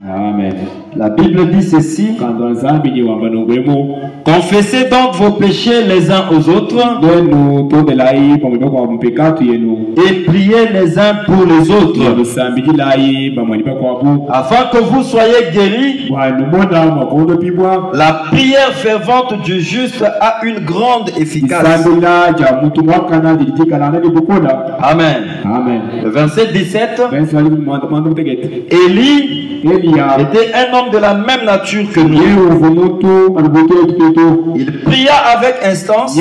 Amen. La Bible dit ceci: confessez donc vos péchés les uns aux autres et priez les uns pour les autres afin que vous soyez guéris. La prière fervente du juste a une grande efficacité. Amen. Le verset 17. Élie était un homme de la même nature que nous. Il pria avec instance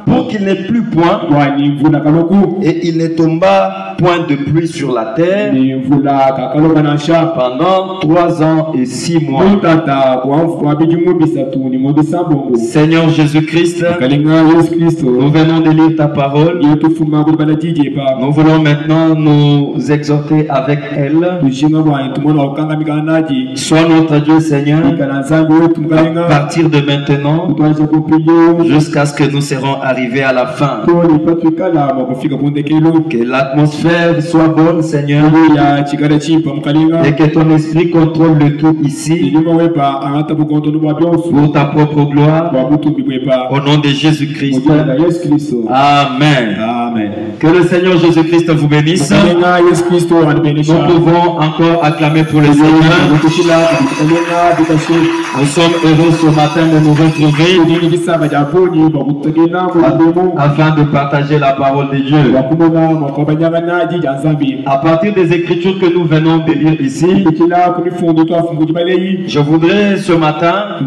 pour qu'il n'ait plus point, et il ne tomba point de pluie sur la terre pendant 3 ans et 6 mois. Seigneur Jésus-Christ, nous venons de lire ta parole. Nous voulons maintenant nous exhorter avec elle. Sois notre Dieu, Seigneur, à partir de maintenant jusqu'à ce que nous serons arrivés à la fin. Que l'atmosphère soit bonne, Seigneur, et que ton esprit contrôle le tout ici pour ta propre gloire, au nom de Jésus-Christ. Amen. Que le Seigneur Jésus-Christ vous bénisse. Nous pouvons encore acclamer pour le Seigneur. Nous sommes heureux ce matin de nous retrouver afin de partager la parole de Dieu. À partir des écritures que nous venons de lire ici, je voudrais ce matin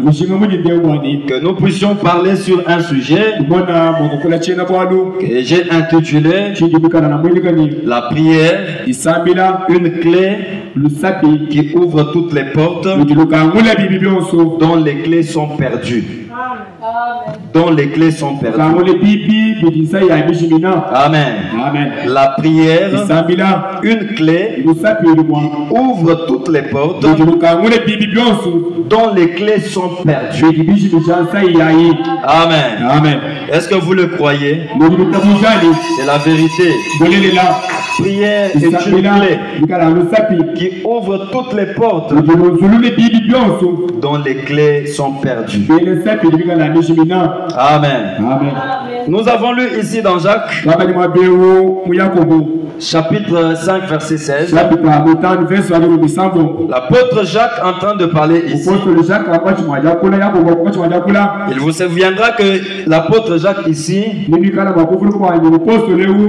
que nous puissions parler sur un sujet que j'ai intitulé la prière, une clé qui ouvre toutes les portes dont les clés sont perdues. Dont les clés sont perdues. Amen. La prière, une clé qui ouvre toutes les portes dont les clés sont perdues. Amen. Est-ce que vous le croyez? C'est la vérité. Prière est une clé qui ouvre toutes les portes dont les clés sont perdues. Amen. Nous avons lu ici dans Jacques, chapitre 5, verset 16. L'apôtre Jacques en train de parler ici. Il vous souviendra que l'apôtre Jacques ici,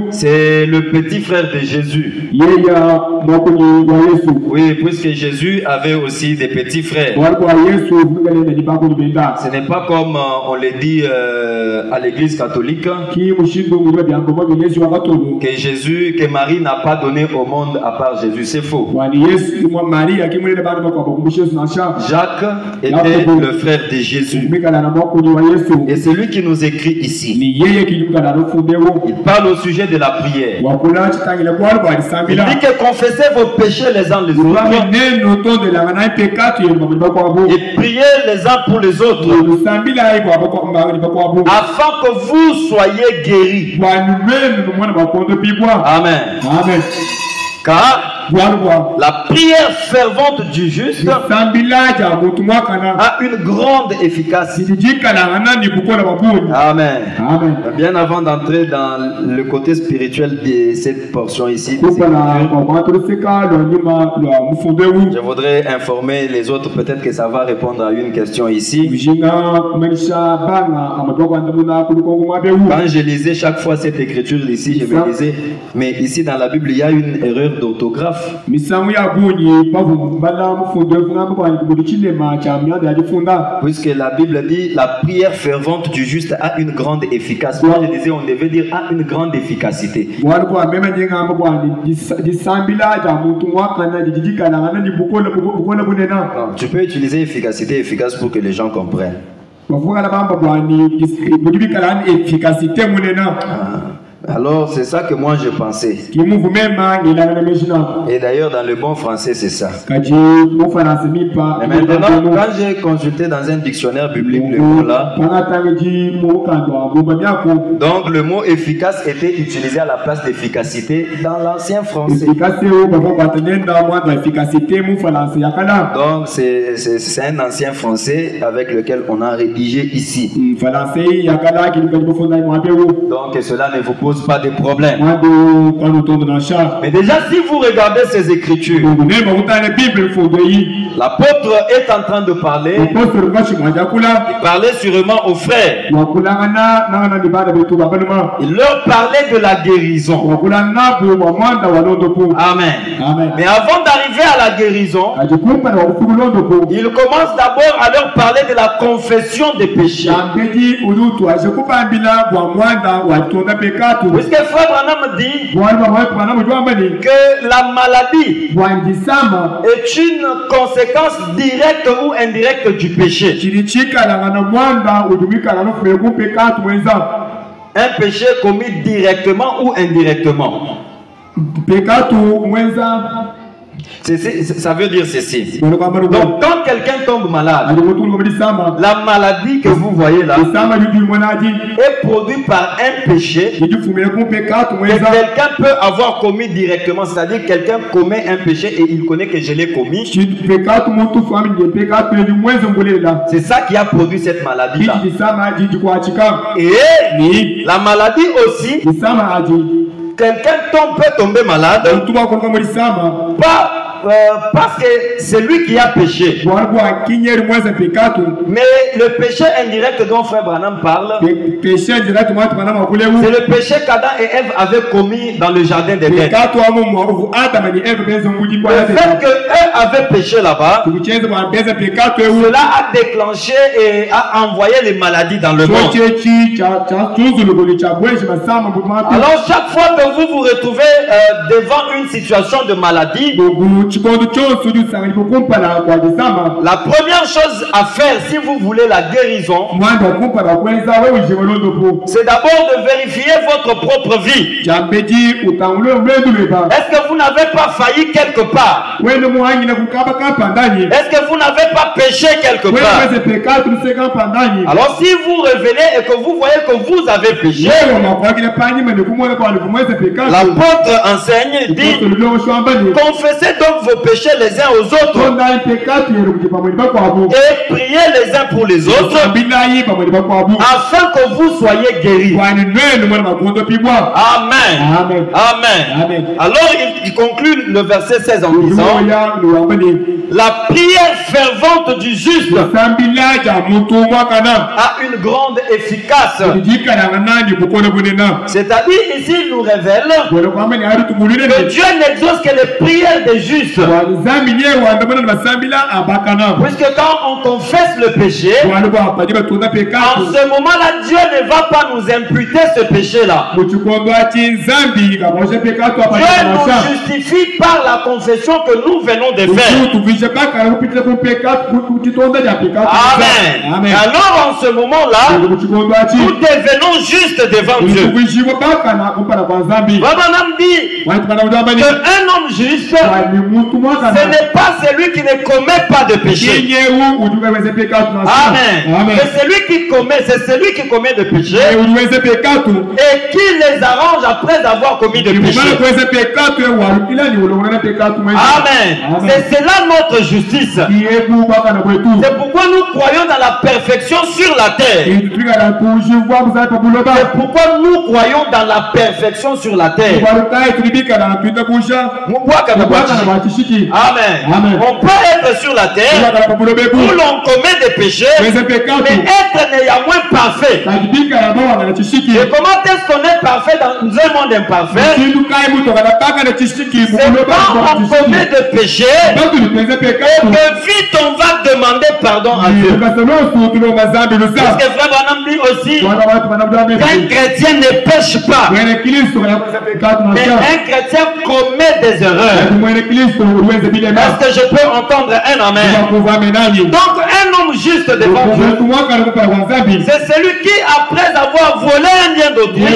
c'est le petit frère de Jésus. Oui, puisque Jésus avait aussi des petits frères. Ce n'est pas comme on le dit à l'église catholique, que Jésus, que Marie n'a pas donné au monde à part Jésus. C'est faux. Jacques était le frère de Jésus. Et c'est lui qui nous écrit ici. Il parle au sujet de la prière. Il dit que confessez vos péchés les uns les autres et priez les uns pour les autres afin que vous soyez guéris. Amen. Car la prière fervente du juste a une grande efficacité. Amen. Bien avant d'entrer dans le côté spirituel de cette portion ici, je voudrais informer les autres, peut-être que ça va répondre à une question ici. Quand je lisais chaque fois cette écriture ici, je me disais, mais ici dans la Bible, il y a une erreur d'orthographe. Puisque la Bible dit la prière fervente du juste a une grande efficacité. Moi je disais on devait dire a une grande efficacité. Non, tu peux utiliser efficace pour que les gens comprennent. Alors c'est ça que moi je pensais. Et d'ailleurs dans le bon français c'est ça. Mais maintenant quand j'ai consulté dans un dictionnaire biblique le mot là, donc le mot efficace était utilisé à la place d'efficacité dans l'ancien français. Donc c'est un ancien français avec lequel on a rédigé ici. Donc cela ne vous pose pas de problème. Mais déjà si vous regardez ces écritures, l'apôtre est en train de parler. Il parlait sûrement aux frères. Il leur parlait de la guérison. Amen. Mais avant d'arriver à la guérison, il commence d'abord à leur parler de la confession des péchés. Puisque Frère Branham dit que la maladie est une conséquence directe ou indirecte du péché. Un péché commis directement ou indirectement. Ça veut dire ceci. Donc quand quelqu'un tombe malade, la maladie que vous voyez là est produite par un péché que quelqu'un peut avoir commis directement. C'est-à-dire quelqu'un commet un péché et il connaît que je l'ai commis. C'est ça qui a produit cette maladie là. Et la maladie aussi, quelqu'un peut tomber malade parce que c'est lui qui a péché. Mais le péché indirect dont Frère Branham parle, c'est le péché qu'Adam et Ève avaient commis dans le jardin d'Éden. Le fait qu'eux avaient péché là-bas, cela a déclenché et a envoyé les maladies dans le monde. Alors chaque fois que vous vous retrouvez devant une situation de maladie, la première chose à faire si vous voulez la guérison, c'est d'abord de vérifier votre propre vie. Est-ce que vous n'avez pas failli quelque part? Est-ce que vous n'avez pas péché quelque part? Alors si vous revenez et que vous voyez que vous avez péché, l'apôtre enseigne, dit, confessez donc vos péchés les uns aux autres et priez les uns pour les autres afin que vous soyez guéris. Amen. Amen. Alors il conclut le verset 16 en disant, la prière fervente du juste a une grande efficace. C'est-à-dire ici il nous révèle que Dieu n'exauce que les prières des justes. Puisque quand on confesse le péché, en ce moment-là, Dieu ne va pas nous imputer ce péché-là. Dieu nous justifie par la confession que nous venons de faire. Amen. Alors en ce moment-là, nous devenons justes devant Dieu. Abraham dit qu'un homme juste, ce n'est pas celui qui ne commet pas de péché. Amen. Mais celui qui commet, c'est celui qui commet de péché et qui les arrange après avoir commis de péché. Amen. C'est là notre justice. C'est pourquoi nous croyons dans la perfection sur la terre. C'est pourquoi nous croyons dans la perfection sur la terre. Amen. On peut être sur la terre où l'on commet des péchés, mais être néanmoins parfait. Et comment est-ce qu'on est parfait dans un monde imparfait? C'est quand on commet des péchés et que vite on va demander pardon à Dieu. Parce que Frère Branham dit aussi qu'un chrétien ne pêche pas, mais un chrétien commet des erreurs. Est-ce que je peux entendre un amen. Donc un homme juste devant Dieu, c'est celui qui, après avoir volé un bien d'autrui, il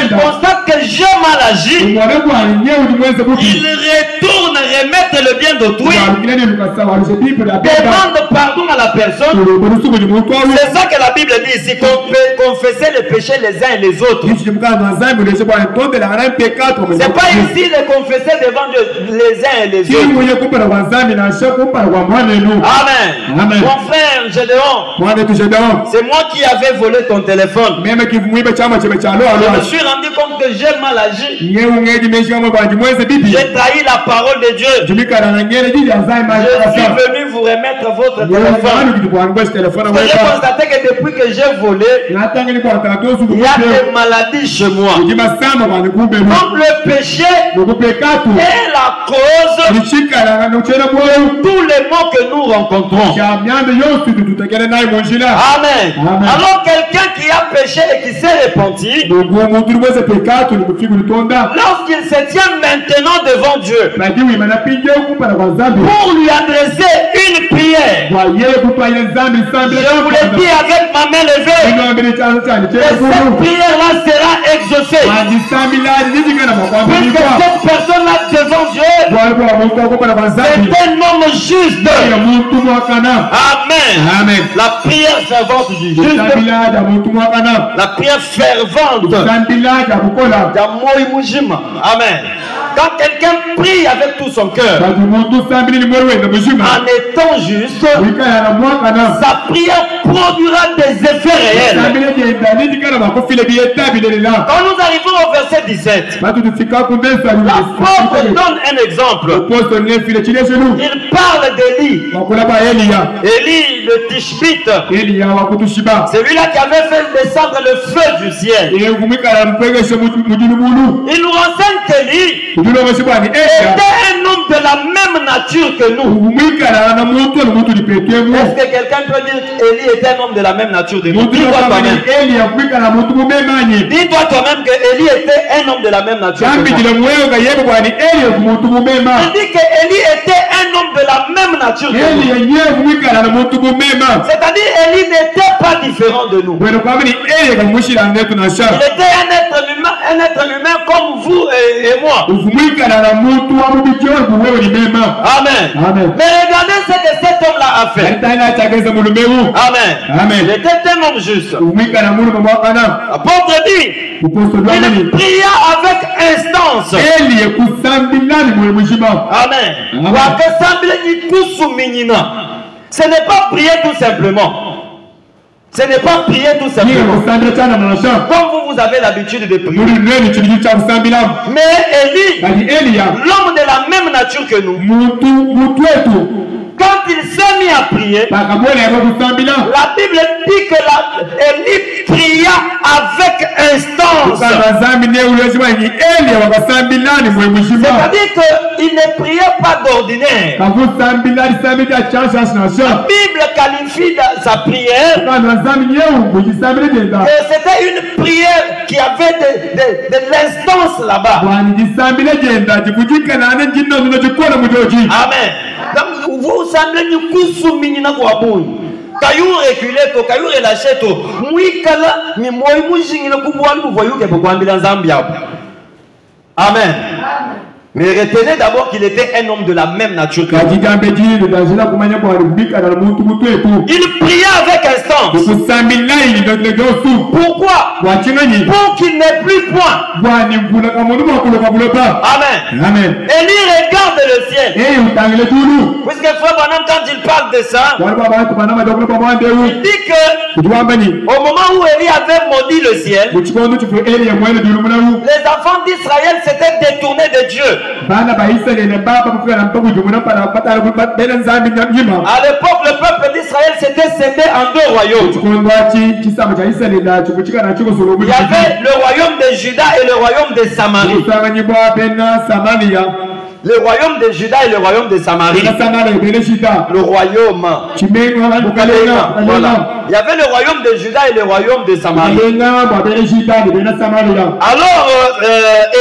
constate que j'ai mal agi, il retourne remettre le bien d'autrui, demande pardon à la personne. C'est ça que la Bible dit ici, qu'on peut confesser les péchés les uns et les autres. C'est pas ici de confesser devant Dieu les uns et les autres. Amen. Mon frère Gédéon, c'est moi qui avais volé ton téléphone. Je me suis rendu compte que j'ai mal agi. J'ai trahi la parole de Dieu. Je suis venu vous remettre votre téléphone. J'ai constaté que depuis que j'ai volé, il y a des maladies chez moi. Donc le péché est la cause de tous les maux que nous rencontrons. Amen. Alors quelqu'un qui a péché et qui s'est repenti, lorsqu'il se tient maintenant devant Dieu pour lui adresser une prière, je vous l'ai dit avec ma main levée, que cette prière-là sera exaucée. Puisque cette personne-là devant Dieu, c'est un homme juste. Amen. La prière fervente du juste, la prière fervente. Amen. Quand quelqu'un prie avec tout son cœur, en étant juste, sa prière produira des effets réels. Quand nous arrivons au verset 17, l'apôtre donne un exemple. Il parle d'Élie. Élie le Tishbite, celui-là qui avait fait descendre le feu du ciel. Il nous renseigne qu'Élie était un homme de la même nature que nous. Est-ce que quelqu'un peut dire qu'Élie était un homme de la même nature que nous? Dis-toi toi-même. Dis-toi toi-même que Élie était un homme de la même nature que nous. Il dit qu'Élie était un homme de la même nature que nous. C'est-à-dire Élie n'était pas différent de nous. Il était un être humain comme vous et moi. Amen. Mais regardez ce que cet homme-là a fait. Amen. Il était un homme juste. L'apôtre dit, il pria avec instance. Amen. Ce n'est pas prier tout simplement. Ce n'est pas prier tout simplement. Comme vous avez l'habitude de prier. Mais Élie, l'homme de la même nature que nous, quand il s'est mis à prier, la Bible dit que Élie pria avec instance. C'est-à-dire qu'il ne priait pas d'ordinaire. La Bible qualifie sa prière que c'était une prière qui avait de l'instance là-bas. Amen. Donc, vous semblez nous couper na kuabuni. Caillou reculé, caillou relâché, mouikala, ni moi mouching le pouvoir vous voyez que vous avez dans Zambia. Amen. Mais retenez d'abord qu'il était un homme de la même nature que nous. Il priait avec instance. Pourquoi? Pour qu'il n'ait plus point. Amen. Élie regarde le ciel. Puisque Frère Branham, quand il parle de ça, il dit que au moment où Élie avait maudit le ciel, les enfants d'Israël s'étaient détournés de Dieu. À l'époque, le peuple d'Israël s'était scindé en deux royaumes. Il y avait le royaume de Juda et le royaume de Samarie. Le royaume de Juda et le royaume de Samarie. Le royaume. Voilà. Il y avait le royaume de Juda et le royaume de Samarie. Alors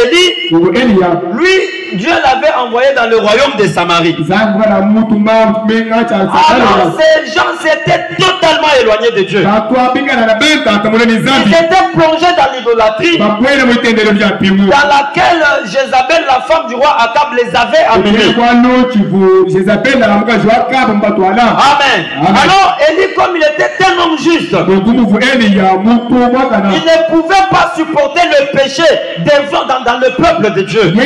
Élie, lui, Dieu l'avait envoyé dans le royaume de Samarie. Alors ces gens s'étaient totalement éloignés de Dieu. Ils étaient plongés dans l'idolâtrie dans laquelle Jézabel, la femme du roi Akab, les avait amenés. Amen. Alors Élie, comme il était un homme juste, il ne pouvait pas supporter le péché des gens dans le peuple de Dieu. Il ne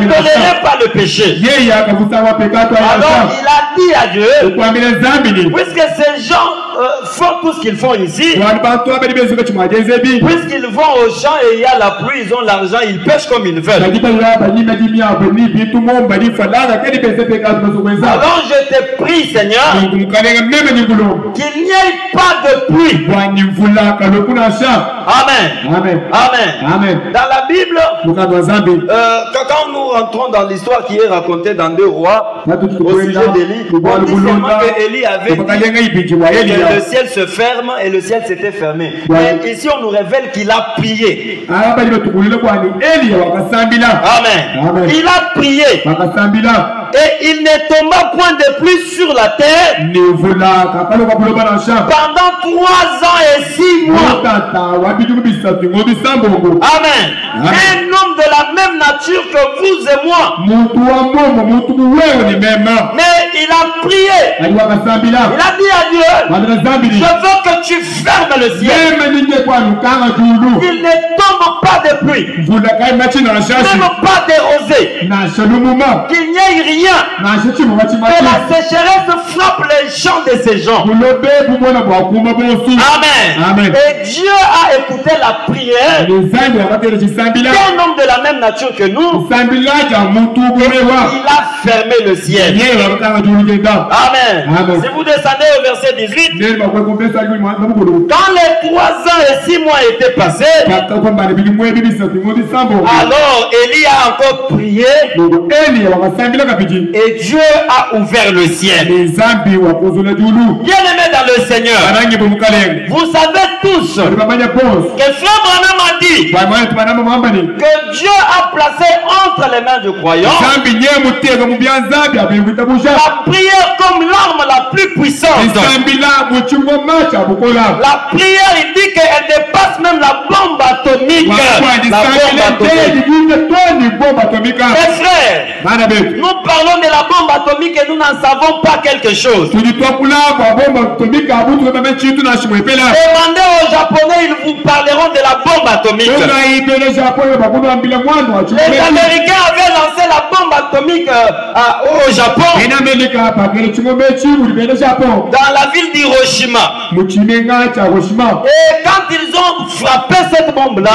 tolérait pas le péché. Alors il a dit à Dieu, puisque ces gens font tout ce qu'ils font ici, puisqu'ils vont au champ et il y a la pluie, ils ont l'argent, ils pêchent comme ils veulent. Alors je te prie, Seigneur, qu'il n'y ait pas de pluie. Amen. Amen. Amen. Dans la Bible, quand nous rentrons dans l'histoire qui est racontée dans 2 Rois au sujet d'Élie, on dit seulement que Élie avait dit que le ciel se ferme et le ciel s'était fermé. Mais ici on nous révèle qu'il a prié. Amen. Il a prié. Et il ne tomba point de pluie sur la terre pendant 3 ans et 6 mois. Amen. Un homme de la même nature que vous et moi. Mais il a prié. Il a dit à Dieu, je veux que tu fermes le ciel. Il ne tombe pas de pluie. Même pas de rosée. Qu'il n'y ait rien. Que la sécheresse frappe les champs de ces gens. Amen. Et Dieu a écouté la prière d'un homme de la même nature que nous. Et il a fermé le ciel. Amen. Si vous descendez au verset 18, quand les 3 ans et 6 mois étaient passés, alors Élie a encore prié et Dieu a ouvert le ciel. Bien-aimés dans le Seigneur, vous savez tous que Frère Branham a dit que Dieu a placé entre les mains du croyant la prière comme l'arme la plus puissante. La prière, il dit qu'elle dépasse même la bombe atomique. Mes frères, nous parlons de la bombe atomique et nous n'en savons pas quelque chose. Demandez aux Japonais, ils vous parleront de la bombe atomique. Les Américains avaient lancé la bombe atomique au Japon, dans la ville d'Hiroshima. Et quand ils ont frappé cette bombe-là,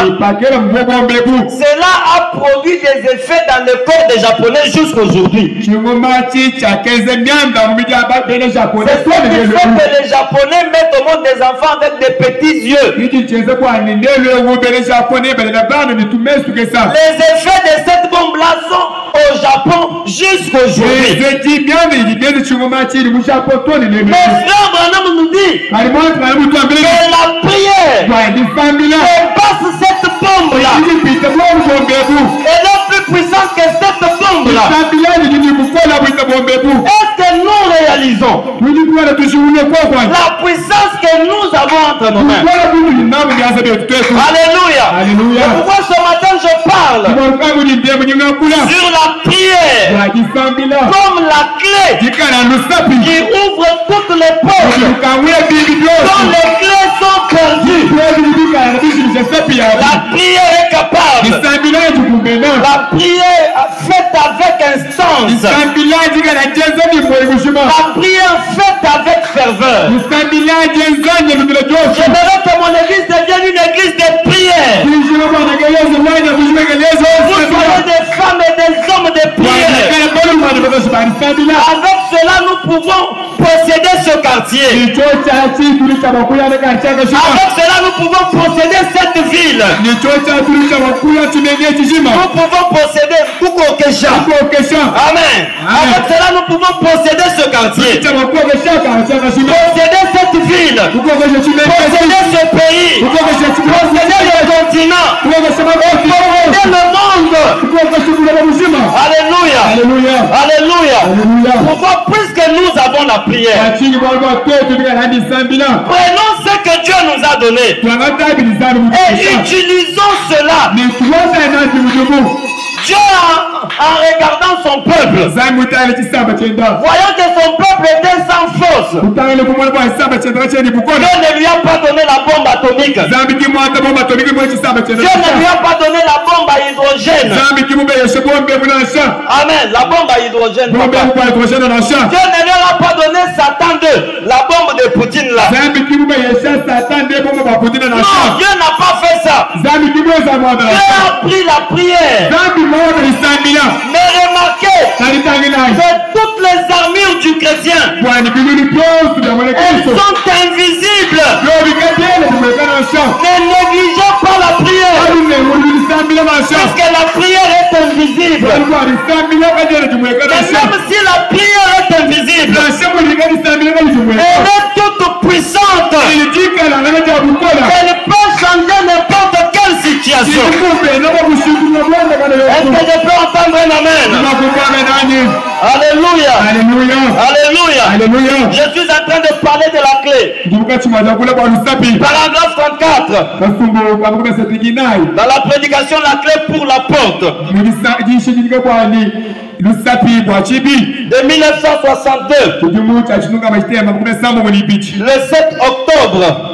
cela a produit des effets dans le corps des Japonais jusqu'aujourd'hui. C'est ce qui fait que les Japonais mettent au monde des enfants avec des petits yeux. Les effets de cette bombe-là sont au Japon jusqu'aujourd'hui. Mais Frère Branham nous dit que la prière dépasse cette bombe-là. Elle est plus puissante que cette bombe-là. Est-ce que nous réalisons la puissance que nous avons entre nos mains? Alléluia. Et pourquoi ce matin je parle sur la prière comme la clé qui ouvre toutes les portes dont les clés sont perdues. La prière est capable. La prière faite avec instance. La prière faite avec ferveur. J'aimerais que mon église devienne une église de prière. Vous soyez des femmes et des hommes de prière. Avec cela, nous pouvons posséder ce quartier. Avec cela, nous pouvons posséder cette ville. Nous pouvons posséder Bukoke Kesha. Amen. Avec cela, nous pouvons posséder ce quartier. Posséder cette ville. Posséder ce pays. Posséder le continent. Posséder le monde. Alléluia. Alléluia. Pourquoi? Puisque nous avons la prière. Prenons ce que Dieu nous a donné et utilisons cela. Dieu, en regardant son peuple, voyant que son peuple était sans force, Dieu ne lui a pas donné la bombe atomique. Dieu ne lui a pas donné la bombe à hydrogène. Amen. La bombe à hydrogène. Dieu ne leur a pas donné Satan 2, la bombe de Poutine là. Non, Dieu n'a pas fait ça. Dieu a pris la prière. Mais remarquez que toutes les armures du chrétien, elles sont invisibles. Ne négligez pas la prière. Parce que la prière est invisible. Mais même si la prière est invisible, elle est toute puissante. Elle peut changer n'importe quelle situation. Est-ce que je peux entendre un amen? Alléluia. Alléluia. Je suis en train de parler de la clé. Paragraphe 34. Dans la prédication, la clé pour la porte. De 1962. Le 7 octobre.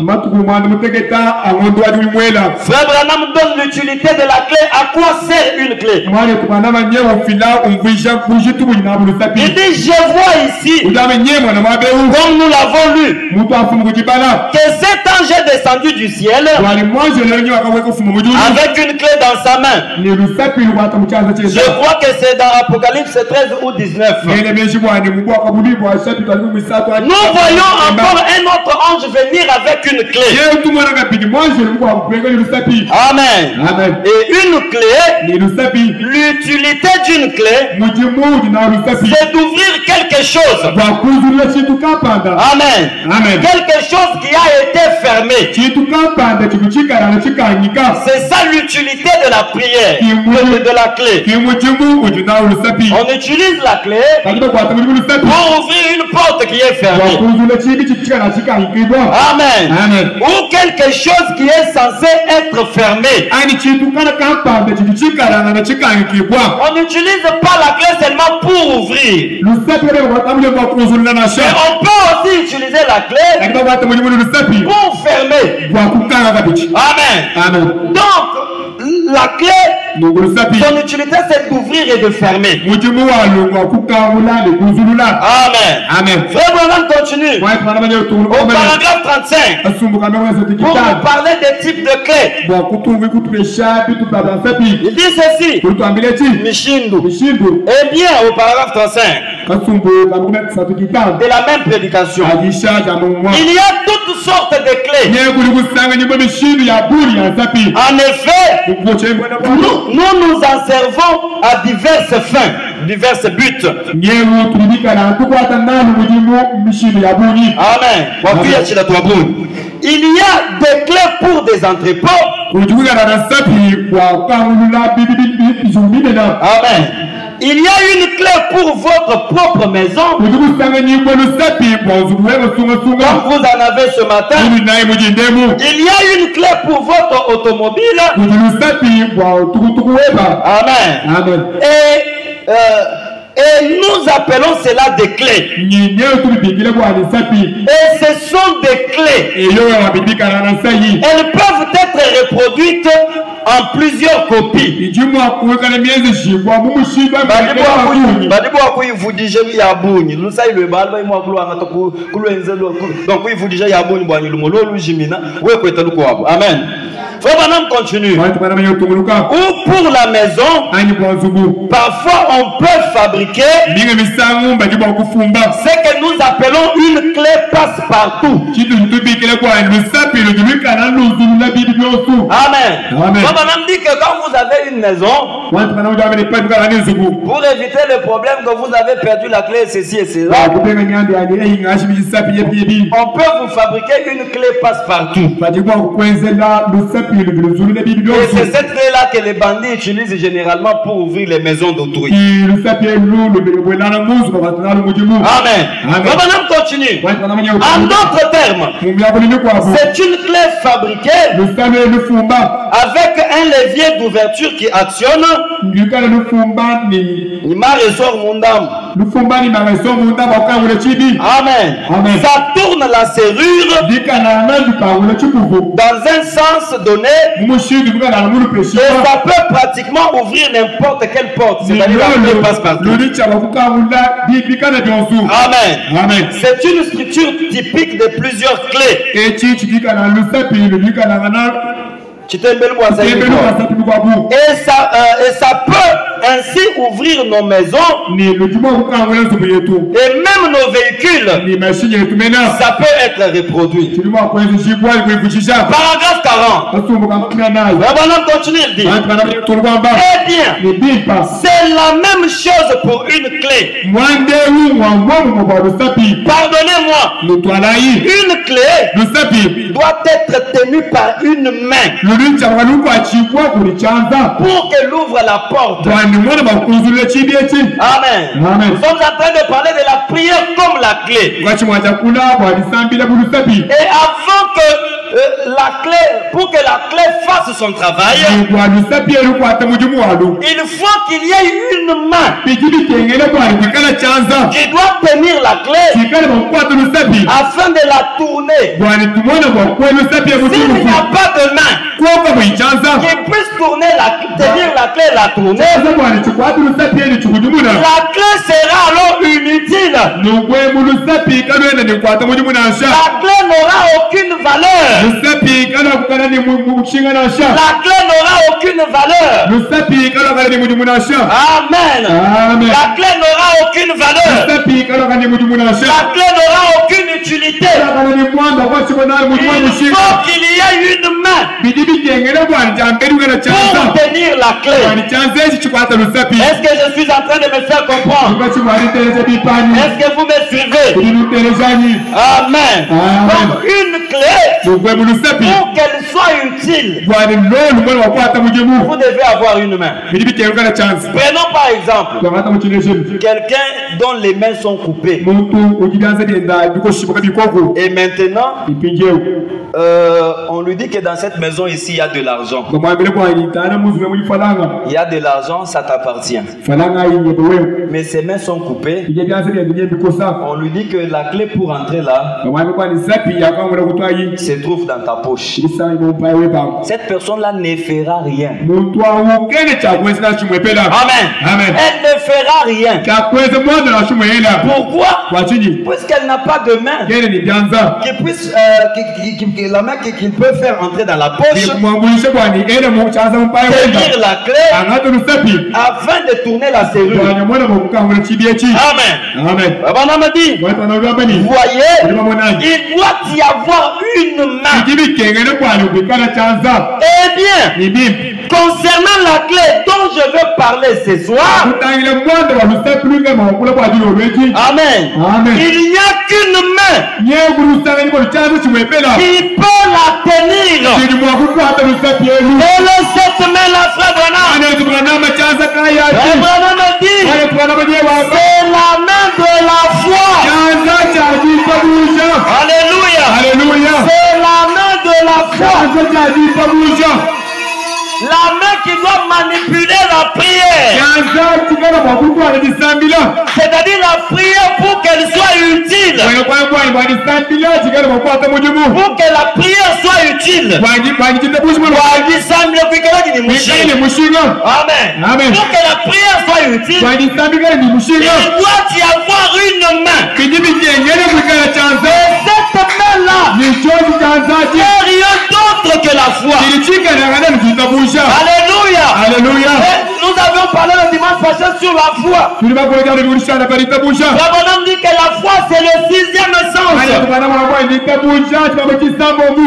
Frère Branham donne l'utilité de la clé. À quoi sert une clé? Il dit, je vois ici, comme nous l'avons lu, que cet ange est descendu du ciel avec une clé dans sa main. Je crois que c'est dans Apocalypse 13 ou 19. Nous voyons encore un autre ange venir avec une clé. Amen. Et une clé, l'utilité d'une clé, c'est d'ouvrir quelque chose. Amen. Quelque chose qui a été fermé. C'est ça l'utilité de la prière, de la clé. On utilise la clé pour ouvrir une porte qui est fermée. Amen. Ou quelque chose qui est censé être fermé. On n'utilise pas la clé seulement pour ouvrir. Mais on peut aussi utiliser la clé pour fermer. Amen. Donc, la clé, son utilité, c'est d'ouvrir et de fermer. Amen. Frère Branham continue. Au paragraphe 35. Pour nous parler des types de clés. Il dit ceci. Mishindu. Eh bien, au paragraphe 35. De la même prédication. Il y a toutes sortes de clés. En effet, nous nous en servons à diverses fins, diverses buts. Amen. Il y a des clés pour des entrepôts. Amen. Il y a une clé pour votre propre maison. Comme vous en avez ce matin. Il y a une clé pour votre automobile. Amen. Et nous appelons cela des clés. Et ce sont des clés. Elles peuvent être reproduites en plusieurs copies. Amen. Frère Branham continue. Ou pour la maison, parfois on peut fabriquer ce que nous appelons une clé passe-partout. Amen. Comme Abraham dit que quand vous avez une maison, pour éviter le problème que vous avez perdu la clé, ceci et cela, on peut vous fabriquer une clé passe-partout. Et c'est cette clé-là que les bandits utilisent généralement pour ouvrir les maisons d'autrui. Amen. Abraham continue. En d'autres termes, c'est une clé fabriquée avec un levier d'ouverture qui actionne. Amen. Ça tourne la serrure dans un sens donné et ça peut pratiquement ouvrir n'importe quelle porte. C'est-à-dire la clé passe partout. Amen. Amen. C'est une structure typique de plusieurs clés. Et ça peut ainsi ouvrir nos maisons et même nos véhicules. Ça peut être reproduit. Paragraphe 40. Abraham continue, il dit: eh bien, c'est la même chose pour une clé. Pardonnez-moi, une clé doit être tenue par une main pour qu'elle ouvre la porte. Amen. Nous sommes en train de parler de la prière comme la clé. Et avant que pour que la clé fasse son travail, il faut qu'il y ait une main qui doit tenir la clé afin de la tourner. S'il n'y a pas de main qui puisse tenir la clé et la tourner, la clé sera alors inutile. La clé n'aura aucune valeur. La clé n'aura aucune valeur. Amen. La clé n'aura aucune valeur. La clé n'aura aucune utilité. Il faut qu'il y ait une main pour tenir la clé. Est-ce que je suis en train de me faire comprendre? Est-ce que vous me suivez? Amen. Donc une clé, pour qu'elle soit utile, vous devez avoir une main. Prenons par exemple quelqu'un dont les mains sont coupées. Et maintenant, on lui dit que dans cette maison ici, il y a de l'argent. Il y a de l'argent, ça t'appartient. Mais ses mains sont coupées. On lui dit que la clé pour entrer là se trouve dans ta poche. Cette personne-là ne fera rien. Amen. Amen. Elle ne fera rien. Pourquoi? Puisqu'elle n'a pas de main la main qu'il peut faire entrer dans la poche, tenir la clé afin de tourner la serrure. Amen. Amen. Abraham dit, voyez, il doit y avoir une main. Eh bien, concernant la clé dont je veux parler ce soir, amen, il n'y a qu'une main qui peut la tenir. Et cette main-là, frère Branham, dit, c'est la main de la foi. Alléluia. C'est la main de la foi. La main qui doit manipuler la prière. C'est-à-dire la prière pour qu'elle soit utile. Pour que la prière soit utile. Amen. Amen. Pour que la prière soit utile, il doit y avoir une main. Et cette main-là n'est rien d'autre que la foi. Alléluia. Alléluia. Et nous avions parlé le dimanche passé sur la foi. Branham dit que la foi c'est le sixième sens.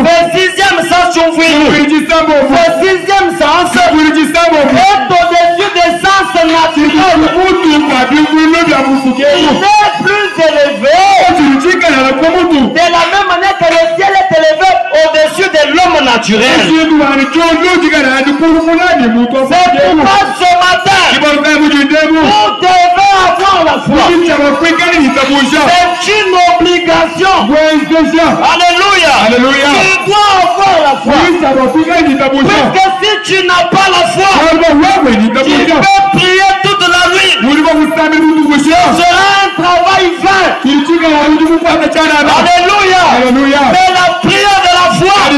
Le sixième sens, le sixième sens est au-dessus des sens naturels. Il est plus élevé. De la même manière que le ciel est élevé au-dessus de l'homme naturel. C'est pourquoi ce matin, vous devez avoir la foi. C'est une obligation. Alléluia. Tu dois avoir la foi. Parce que si tu n'as pas la foi, tu peux prier toute la nuit. Ce sera un travail vain. Alléluia. Mais la prière de la foi est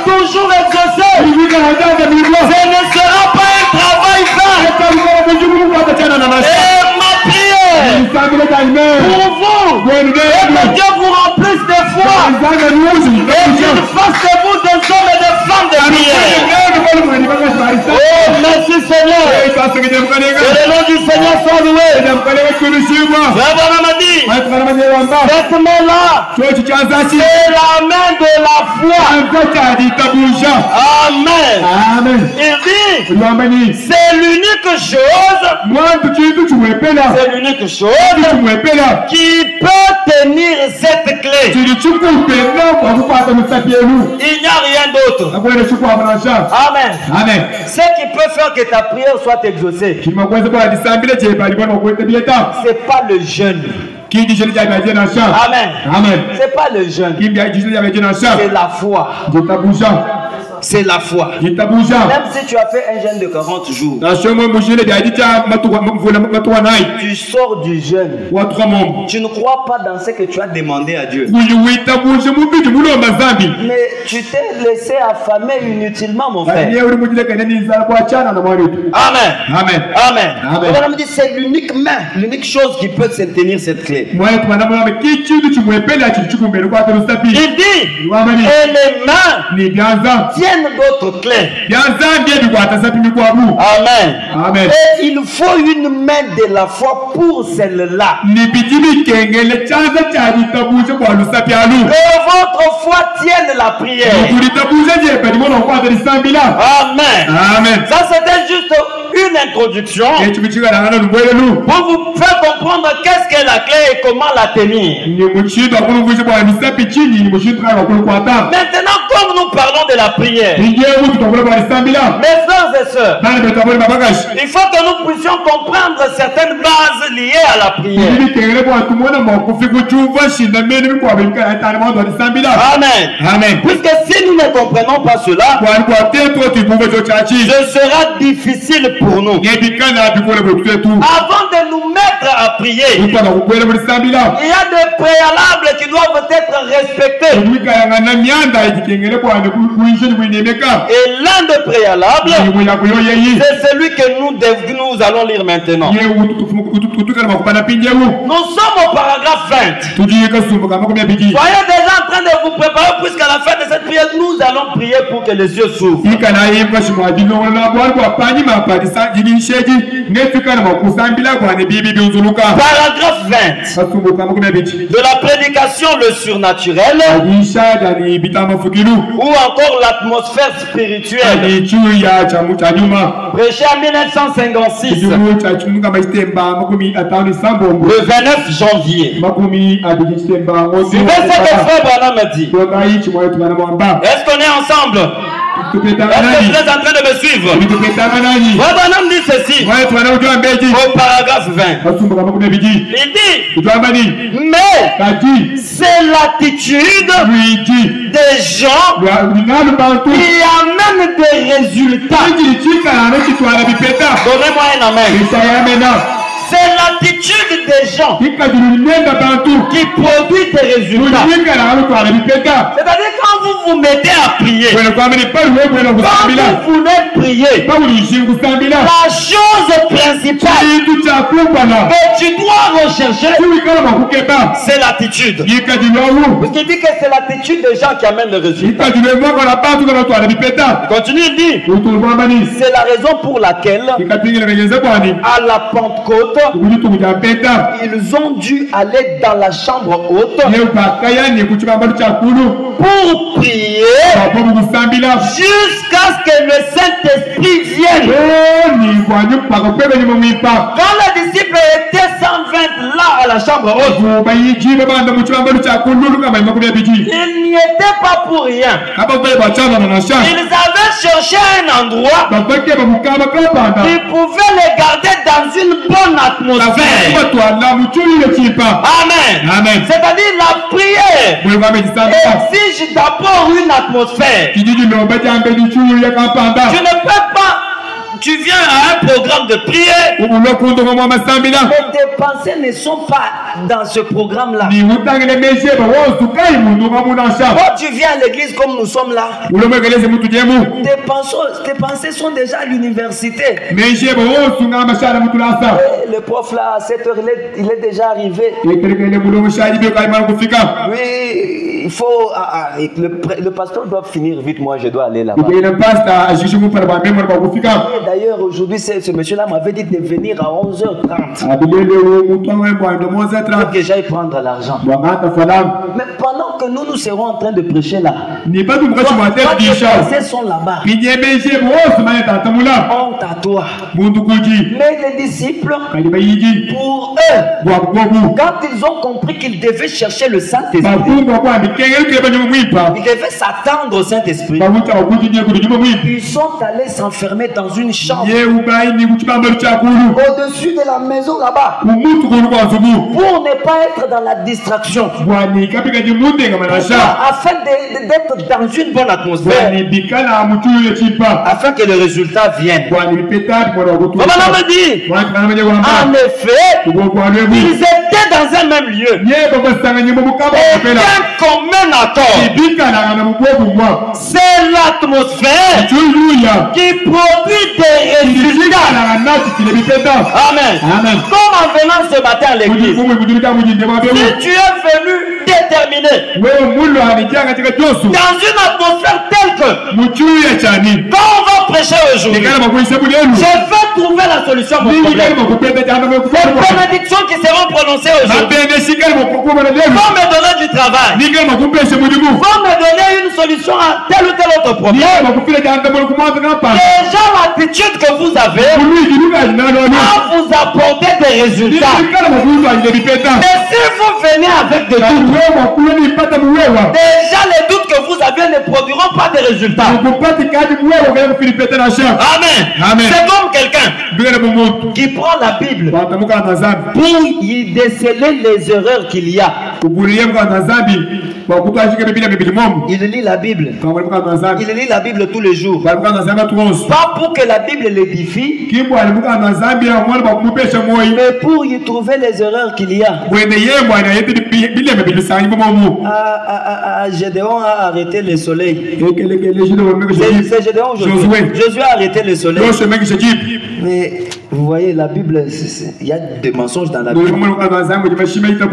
toujours exaucée. Ce ne sera pas un travail vain. Et ma prière pour vous est que Dieu vous remplisse de foi et qu'il fasse de vous des hommes et des femmes de prière. Oh, merci Seigneur. Que le nom du Seigneur soit loué. Frère Branham a dit, cette main-là, c'est la main de la foi. Amen. Il dit, c'est l'unique chose qui peut tenir cette clé. Il n'y a rien d'autre. Amen. Ce qui peut faire que ta prière soit exaucée, c'est pas le jeûne. Amen. C'est pas le jeûne. C'est la foi. C'est la foi. Même si tu as fait un jeûne de 40 jours, tu sors du jeûne. Tu ne crois pas dans ce que tu as demandé à Dieu. Mais tu t'es laissé affamer inutilement, mon frère. Amen. On me dit c'est l'unique main, l'unique chose qui peut se tenir cette clé. Il dit, et les mains tiennent d'autres clés. Amen. Et il faut une main de la foi pour celle-là. Que votre foi tienne la prière. Amen. Ça c'était juste une introduction pour vous faire comprendre qu'est-ce que la clé et comment la tenir. Maintenant, comme nous parlons de la prière, mes frères et sœurs, il faut que nous puissions comprendre certaines bases liées à la prière. Amen. Puisque si nous ne comprenons pas cela, ce sera difficile pour nous. Avant de nous mettre à prier, il y a des préalables qui doivent être respectés. Et l'un des préalables, c'est celui que nous allons lire maintenant. Nous sommes au paragraphe 20. Soyez déjà en train de vous préparer, puisqu'à la fin de cette prière, nous allons prier pour que les yeux s'ouvrent. Paragraphe 20 de la prédication le surnaturel, ou encore l'atmosphère spirituelle, prêché en 1956, le 29 janvier. Suivez ce que Frère Branham a dit. Est-ce qu'on est ensemble? Est-ce que vous êtes en train de me suivre? Frère Branham dit ceci au paragraphe 20. Il dit, mais c'est l'attitude des gens qui amène des résultats. Donnez-moi un amen. C'est l'attitude des gens qui produit des résultats. C'est-à-dire quand vous vous mettez à prier, quand vous voulez prier, la chose principale principal que tu dois rechercher, c'est l'attitude. Parce qu'il dit que c'est l'attitude des gens qui amènent le résultat. Il continue, il dit, c'est la raison pour laquelle à la Pentecôte, ils ont dû aller dans la chambre haute pour prier jusqu'à ce que le Saint-Esprit vienne. Quand les disciples étaient 120 là à la chambre haute, ils n'y étaient pas pour rien. Ils avaient cherché un endroit qui pouvait les garder dans une bonne atmosphère. Amen. C'est-à-dire la prière exige d'abord une atmosphère. Tu ne peux pas. Tu viens à un programme de prière, mais tes pensées ne sont pas dans ce programme-là. Quand tu viens à l'église comme nous sommes là, tes pensées sont déjà à l'université. Le prof là, à 7 h, il est déjà arrivé. Oui, il faut. Le pasteur doit finir vite, moi je dois aller là-bas. D'ailleurs, aujourd'hui, ce monsieur-là m'avait dit de venir à 11h30. Pour que j'aille prendre l'argent. Mais pendant que nous serons en train de prêcher là, les pensées sont là-bas. Honte à toi. Mais les disciples, pour eux, quand ils ont compris qu'ils devaient chercher le Saint-Esprit, ils devaient s'attendre au Saint-Esprit, ils sont allés s'enfermer dans une chambre au-dessus de la maison là-bas pour ne pas être dans la distraction, afin d'être dans une bonne atmosphère, afin que le résultat vienne. Maman me dit, en effet, ils étaient dans un même lieu et un commun accord. C'est l'atmosphère qui produit des résultats. Amen. Comme en venant ce matin à l'église, si tu es venu déterminé dans une atmosphère telle que quand on va prêcher aujourd'hui, je vais trouver la solution à mon problème. Les bénédictions qui seront prononcées aujourd'hui vont me donner du travail, vont me donner une solution à tel ou tel autre problème. Déjà l'attitude que vous avez va vous apporter des résultats. Mais si vous venez avec des doutes, déjà les doutes que vous avez ne produiront pas de résultats. Amen. C'est comme quelqu'un qui prend la Bible pour y déceler les erreurs qu'il y a. Il lit la Bible. Il lit la Bible tous les jours. Pas pour que la Bible l'édifie, mais pour y trouver les erreurs qu'il y a. Gédéon a arrêté le soleil. C'est Gédéon aujourd'hui. Josué a arrêté le soleil. Mais vous voyez, la Bible, il y a des mensonges dans la Bible.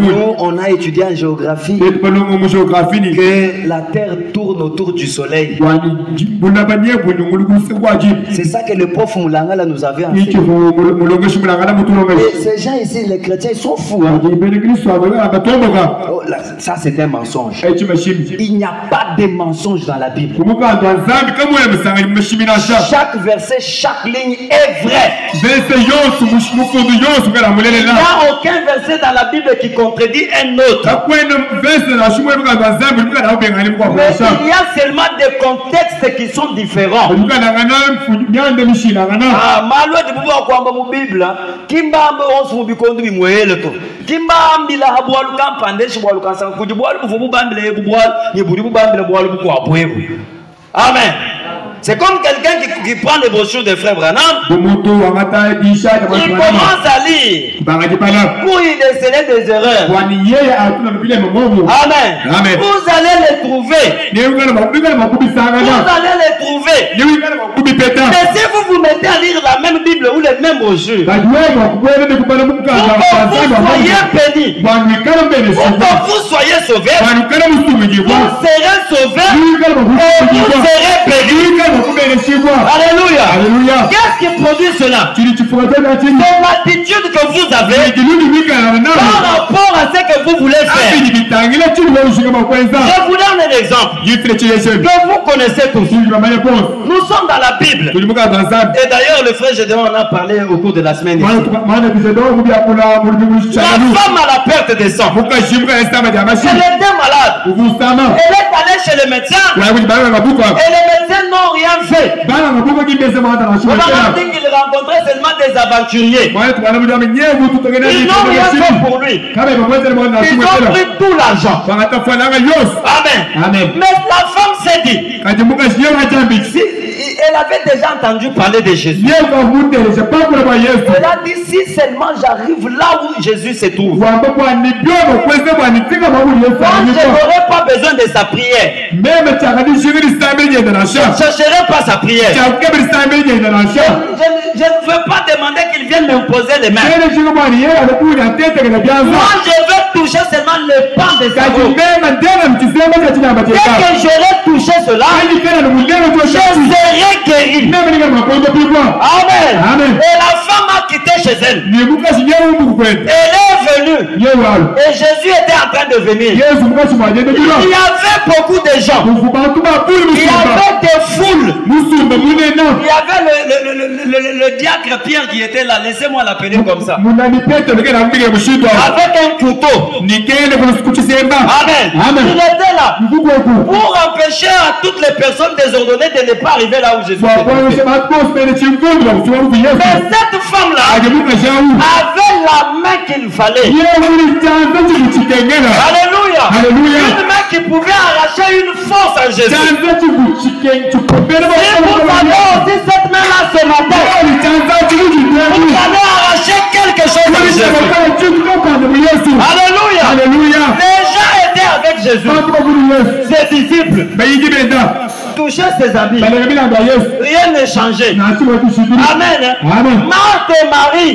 Nous, on a étudié en géographie que la terre tourne autour du soleil. C'est ça que le prof Moulanga là nous avait enseigné. Et ces gens ici, les chrétiens, ils sont fous. Hein? Oh, là, ça c'est un mensonge. Il n'y a pas de mensonge dans la Bible. Chaque verset, chaque ligne est vrai. Il n'y a aucun verset dans la Bible qui contredit un autre. Mais il y a seulement des contextes qui sont différents. Amen. C'est comme quelqu'un qui prend les brochures des frères Branham. Il commence à lire. Pour y déceler des erreurs. Amen. Vous allez les trouver. Vous allez les trouver. Mais si vous vous mettez à lire la même Bible ou les mêmes brochures, pour que vous soyez bénis, pour que vous soyez sauvés, vous serez sauvés et vous serez bénis. Alléluia. Qu'est-ce qui produit cela? C'est l'attitude que vous avez par rapport à ce que vous voulez faire. Je vous donne un exemple que vous connaissez tous. Nous sommes dans la Bible. Et d'ailleurs, le frère Gédéon en a parlé au cours de la semaine. La femme à la perte des sangs. Elle était malade. Elle est allée chez le médecin. Et les médecins n'ont rien fait. On a dit qu'ils rencontraient seulement des aventuriers. Ils n'ont rien fait pour lui. Ils ont pris tout l'argent. Amen. Mais la femme s'est dit, elle avait déjà entendu parler de Jésus. Elle a dit, si seulement j'arrive là où Jésus se trouve, moi je n'aurai pas besoin de sa prière. Je ne chercherai pas sa prière. Je ne veux pas demander qu'il vienne m'imposer les mains. Moi je veux toucher seulement le pan de sa robe. Dès que j'aurai touché cela, je serai guéri. Amen. Et la femme a quitté chez elle. Elle est venue. Et Jésus était en train de venir. Il y avait beaucoup de gens. Il y avait des foules. Il y avait le diacre Pierre qui était là. Laissez-moi l'appeler comme ça. Avec un couteau. Amen. Il était là pour empêcher à toutes les personnes désordonnées de ne pas arriver là où Jésus était. Mais cette femme-là avait la main qu'il fallait. Alléluia. Une main qui pouvait arracher une force en Jésus. Si vous avez aussi cette main-là ce matin, vous allez arracher quelque chose en Jésus. Alléluia. Les gens étaient avec Jésus. Ses disciples touchaient ses habits. Rien n'est changé. Amen. Marthe et Marie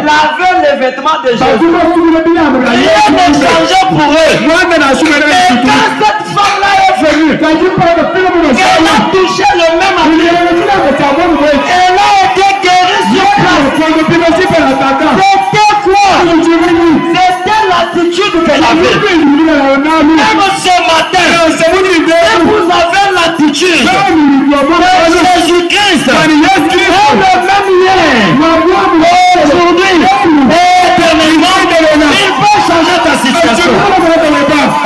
lavaient les vêtements de Jésus. Rien n'est changé pour eux. Et quand cette femme-là est venue, elle a touché le même habit. Elle a été guérie sur place. C'était quoi? C'était l'attitude qu'elle avait. Même ce matin, si vous avez l'attitude de Jésus-Christ, est le même lien aujourd'hui et éternellement, il peut changer ta situation.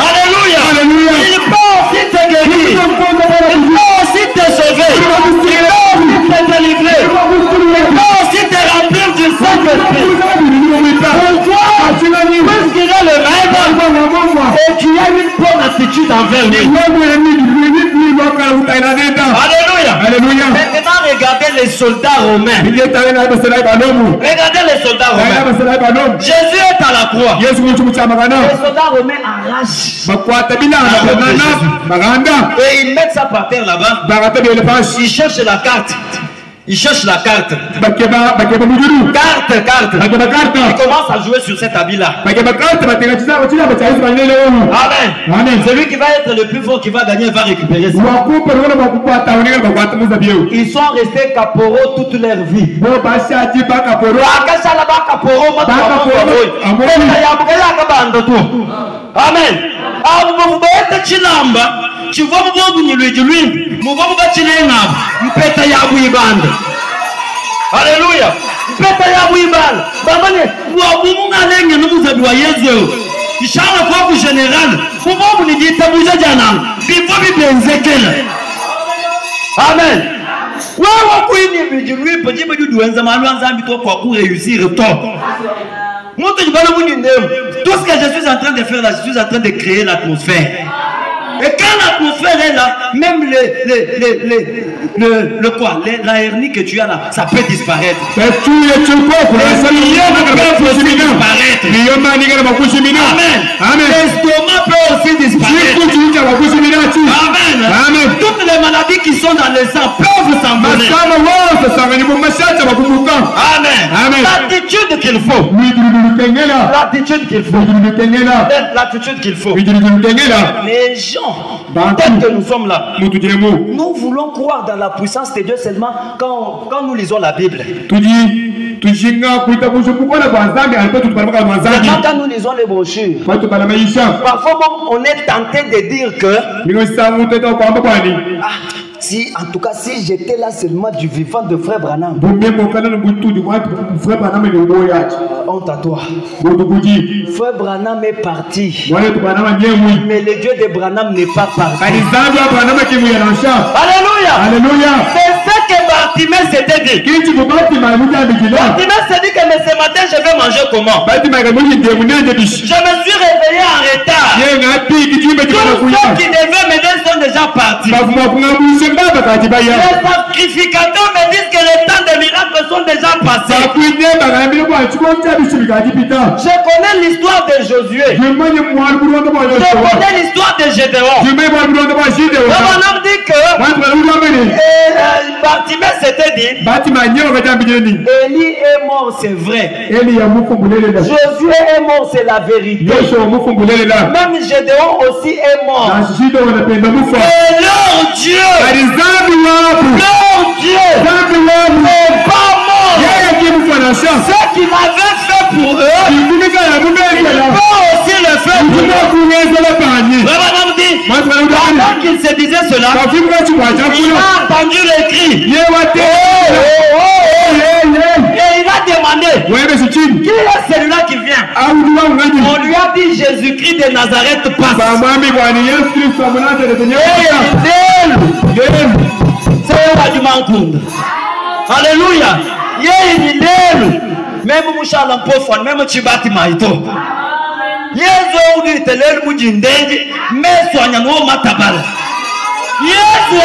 Alléluia. Il peut aussi te guérir. Il peut aussi te sauver. Il peut aussi te délivrer. Il peut aussi te remplir du Saint-Esprit. Pourquoi? Puisqu'il est le maître et tu as une bonne attitude envers lui. Alléluia. Maintenant, regardez les soldats romains. Regardez les soldats romains. Jésus est à la croix. Les soldats romains arrachent. Et ils mettent ça par terre là-bas. Ils cherchent la carte. Il cherche la carte. Carte. Il commence à jouer sur cet habit-là. Amen. Celui qui va être le plus fort, qui va gagner, va récupérer ça. Ils sont restés caporaux toute leur vie. Amen. Tu vois, alléluia. Amen. Tout ce que je suis en train de faire là, je suis en train de créer l'atmosphère. Et quand l'atmosphère est là, même la hernie que tu as là, ça peut disparaître. Amen. L'estomac peut aussi disparaître. Amen. Toutes les maladies qui sont dans le sang peuvent s'envoler. Amen. L'attitude qu'il faut. L'attitude qu'il faut. L'attitude qu'il faut. Les gens, peut-être que nous sommes là. Nous voulons croire dans la puissance de Dieu seulement quand nous lisons la Bible. Seulement quand nous lisons les brochures. Parfois on est tenté de dire que si, en tout cas, si j'étais là seulement du vivant de Frère Branham. Honte à toi. Frère Branham est parti. Mais le Dieu de Branham n'est pas parti. Alléluia. C'est ce que Bartimée s'était dit. Bartimée s'est dit que ce matin je vais manger comment? Je me suis réveillé en retard. Tous ceux qui devaient m'aider sont déjà partis. Les sacrificateurs me disent que les temps des miracles sont déjà passés. Je connais l'histoire de Josué. Je connais l'histoire de Gédéon. Le bonhomme dit que Bartimée s'était dit Élie est mort, c'est vrai. Josué est mort, c'est la vérité. Même Gédéon aussi est mort. Et leur Dieu, leur Dieu n'est pas mort. Ce qu'il avait fait pour eux, il peut aussi le faire pour eux. Pendant qu'il se disait cela, il a entendu les cris. Et il a demandé qui est celui-là qui vient. On lui a dit Jésus-Christ de Nazareth passe. Alléluia. Même Mouchala Pofan, même Chibati Maito. Yezo udi telel mujindenge, meswanya no matabala. Yezo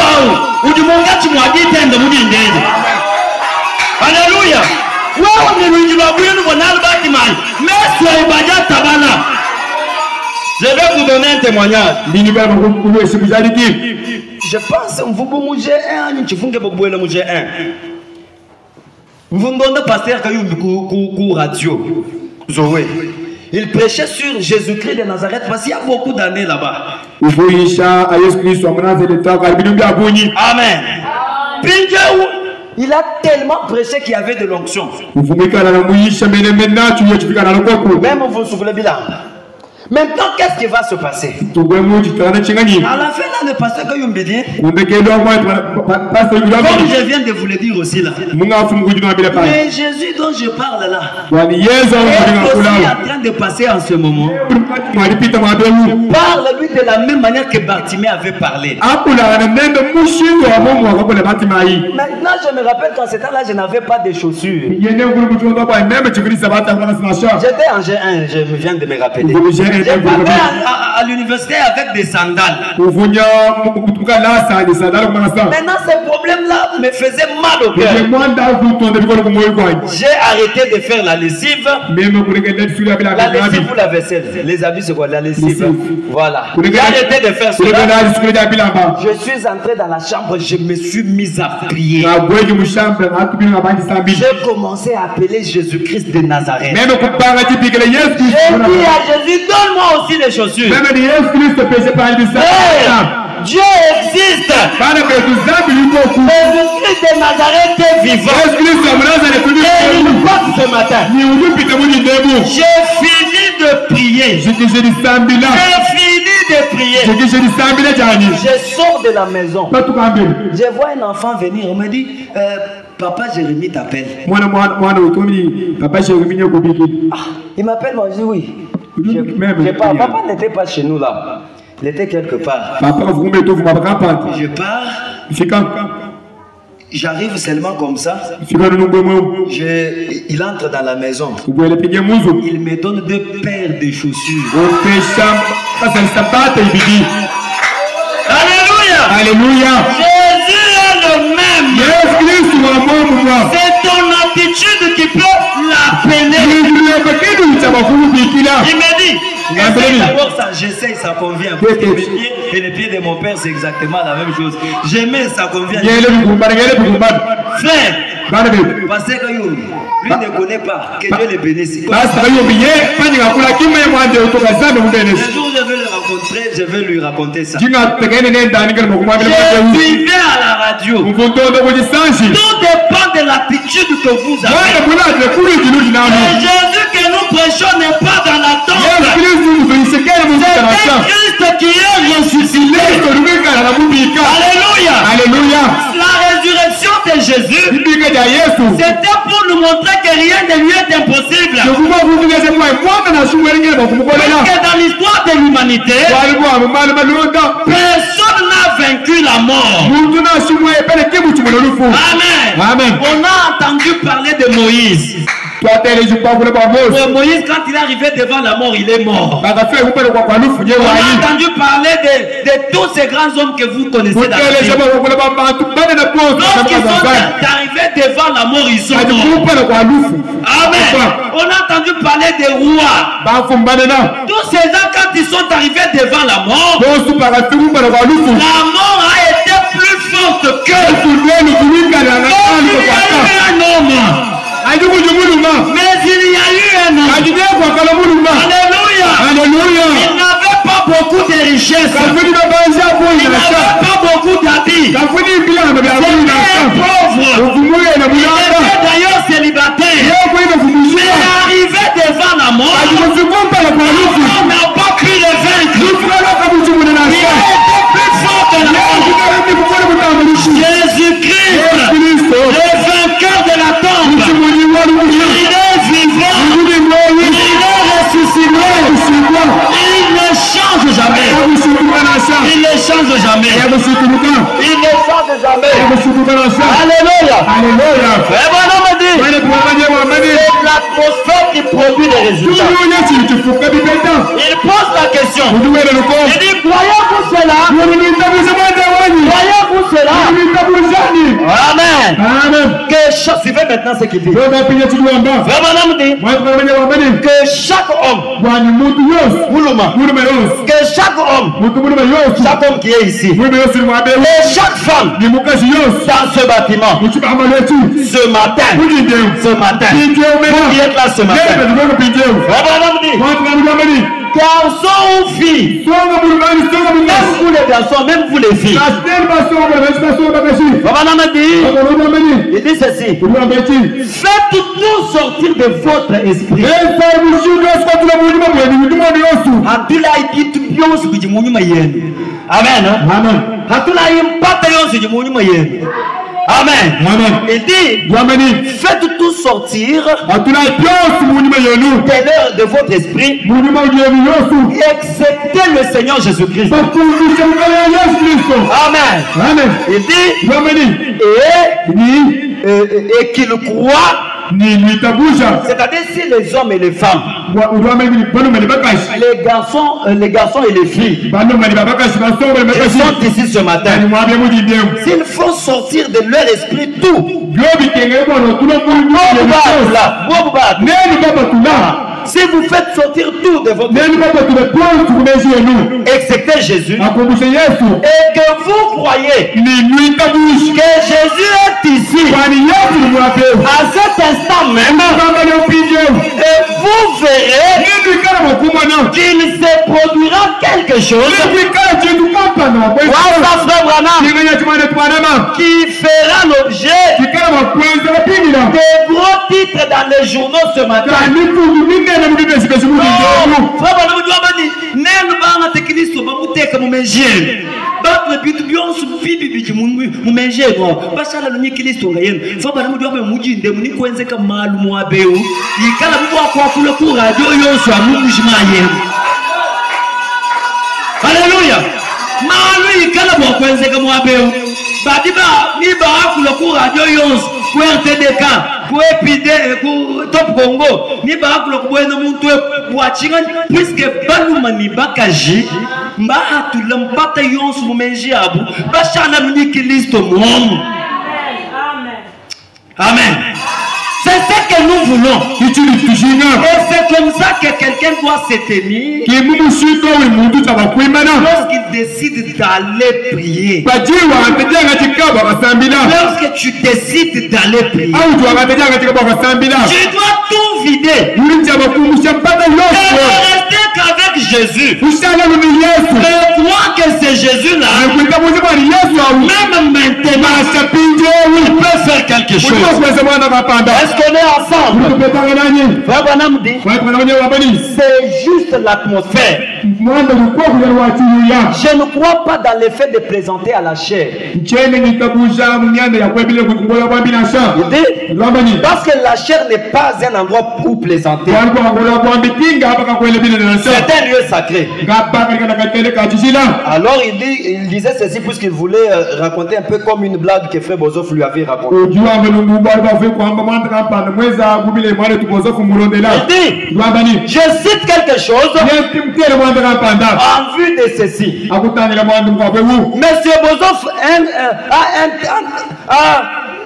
udi mongachi mwadi tende mujindenge. Alléluia. Wewe ni lujibabuyu bonal bati mai, meswa ibaja tabala. Je vais vous donner un témoignage. Je pense que vous pouvez manger un, vous pouvez manger un. Vous me donnez pasteur Kayou radio. Zoé. Il prêchait sur Jésus-Christ de Nazareth parce qu'il y a beaucoup d'années là-bas. Amen. Il a tellement prêché qu'il y avait de l'onction. Même vous vous souvenez bien. Maintenant, qu'est-ce qui va se passer? À la fin, là, le pasteur Kayumbedi, comme je viens de vous le dire aussi là, mais Jésus dont je parle là, est aussi en train de passer en ce moment. Parle-lui de la même manière que Bartimée avait parlé. Maintenant, je me rappelle qu'en ce temps-là, je n'avais pas de chaussures. J'étais en G1, je viens de me rappeler. J'ai parlé à l'université avec des sandales. Maintenant, ce problème-là me faisait mal au cœur. J'ai arrêté de faire la lessive. La lessive ou la vaisselle. Les habits, c'est quoi? La lessive. Voilà. J'ai arrêté de faire cela. Je suis entré dans la chambre, je me suis mis à prier. J'ai commencé à appeler Jésus-Christ de Nazareth. J'ai dit à Jésus, donne-moi aussi les chaussures. Hey, Dieu existe. Jésus-Christ de Nazareth est vivant. Et il passe ce matin. J'ai fini de prier. J'ai fini de prier. Je sors de la maison. Je vois un enfant venir. On me dit, Papa Jérémie t'appelle. Il m'appelle, moi je dis oui. Papa n'était pas chez nous là. Il était quelque part. Je pars. J'arrive seulement comme ça. Il entre dans la maison. Il me donne 2 paires de chaussures. Alléluia. Jésus est le même. C'est ton attitude qui peut l'appeler. Il me dit, d'abord ça, j'essaye, ça convient. Parce que mes pieds et les pieds de mon père, c'est exactement la même chose. J'aimais, ça convient. Frère, parce que lui ne connaît pas que Dieu le bénisse. Un jour, je vais le rencontrer, je vais lui raconter ça. Je vivais à la radio. Tout dépend de l'attitude que vous avez. Et Jésus que nous prêchons n'est pas dans la tombe. C'est Christ qui est ressuscité. Alléluia. Alléluia. La résurrection de Jésus, c'était pour nous montrer que rien ne lui est impossible. Parce que dans l'histoire de l'humanité, personne n'a vaincu la mort. Amen. On a entendu parler de Moïse. Moïse, quand il est arrivé devant la mort, il est mort. On a entendu parler de tous ces grands hommes que vous connaissez dans la Bible. Lorsqu'ils sont arrivés devant la mort, ils sont morts. Amen. On a entendu parler des rois. Tous ces gens, quand ils sont arrivés devant la mort, la mort a été plus forte que un homme. Mais il y a eu un homme. Alléluia. Alléluia. Il n'avait pas beaucoup de richesses. Il n'avait pas beaucoup d'habits. C'était pauvre. Il était d'ailleurs célibataire. Mais arrivé devant la mort, on n'a pas pu le vaincre. Il était plus fort que la mort. Jésus-Christ, le vainqueur de la tombe. Il est vivant. Il est ressuscité. Il ne change jamais. Il ne change jamais. Il ne change jamais. Alléluia. Alléluia. C'est l'atmosphère qui produit les résultats. Il pose la question. Il dit, croyez-vous cela? Croyez-vous cela? Amen. Que chaque, suivez maintenant ce qu'il dit. Que chaque homme, que chaque homme qui est ici, et chaque femme dans ce bâtiment, ce matin, vous qui êtes là ce matin, garçon ou fille, même vous les garçons, même vous les filles, il dit ceci: faites tout sortir de votre esprit. Amen. Amen. Il dit, faites tout sortir de votre esprit, excepté le Seigneur Jésus-Christ. Amen. Il dit, et qu'il croit. C'est-à-dire si les hommes et les femmes, les garçons et les filles qui sont ici ce matin, s'ils font sortir de leur esprit tout, si vous faites sortir tout de votre excepté Jésus, et que vous croyez que Jésus est ici à cet instant même, et vous verrez qu'il se produira quelque chose qui fera l'objet de gros titres dans les journaux ce matin. Alléluia. top Congo ni ba ko bueno muntu wachinga puisque baluma ni bakaji mba atulampata yonsu mumenji abu bashana luniki listo mom. Amen. C'est ce que nous voulons. Et c'est comme ça que quelqu'un doit se tenir lorsqu'il décide d'aller prier. Lorsque tu décides d'aller prier, tu dois tout vider. Tu dois rester qu'avec Jésus. Crois que c'est Jésus-là. Même maintenant, il peut faire quelque chose. Est-ce qu'on est ensemble? Frère Branham dit, c'est juste l'atmosphère. Je ne crois pas dans l'effet de présenter à la chair. Parce que la chair n'est pas un endroit où plaisanter. C'est un lieu sacré. Alors il disait ceci puisqu'il voulait raconter un peu comme une blague que Frère Bozof lui avait racontée. Je cite quelque chose en vue de ceci. Monsieur Bozof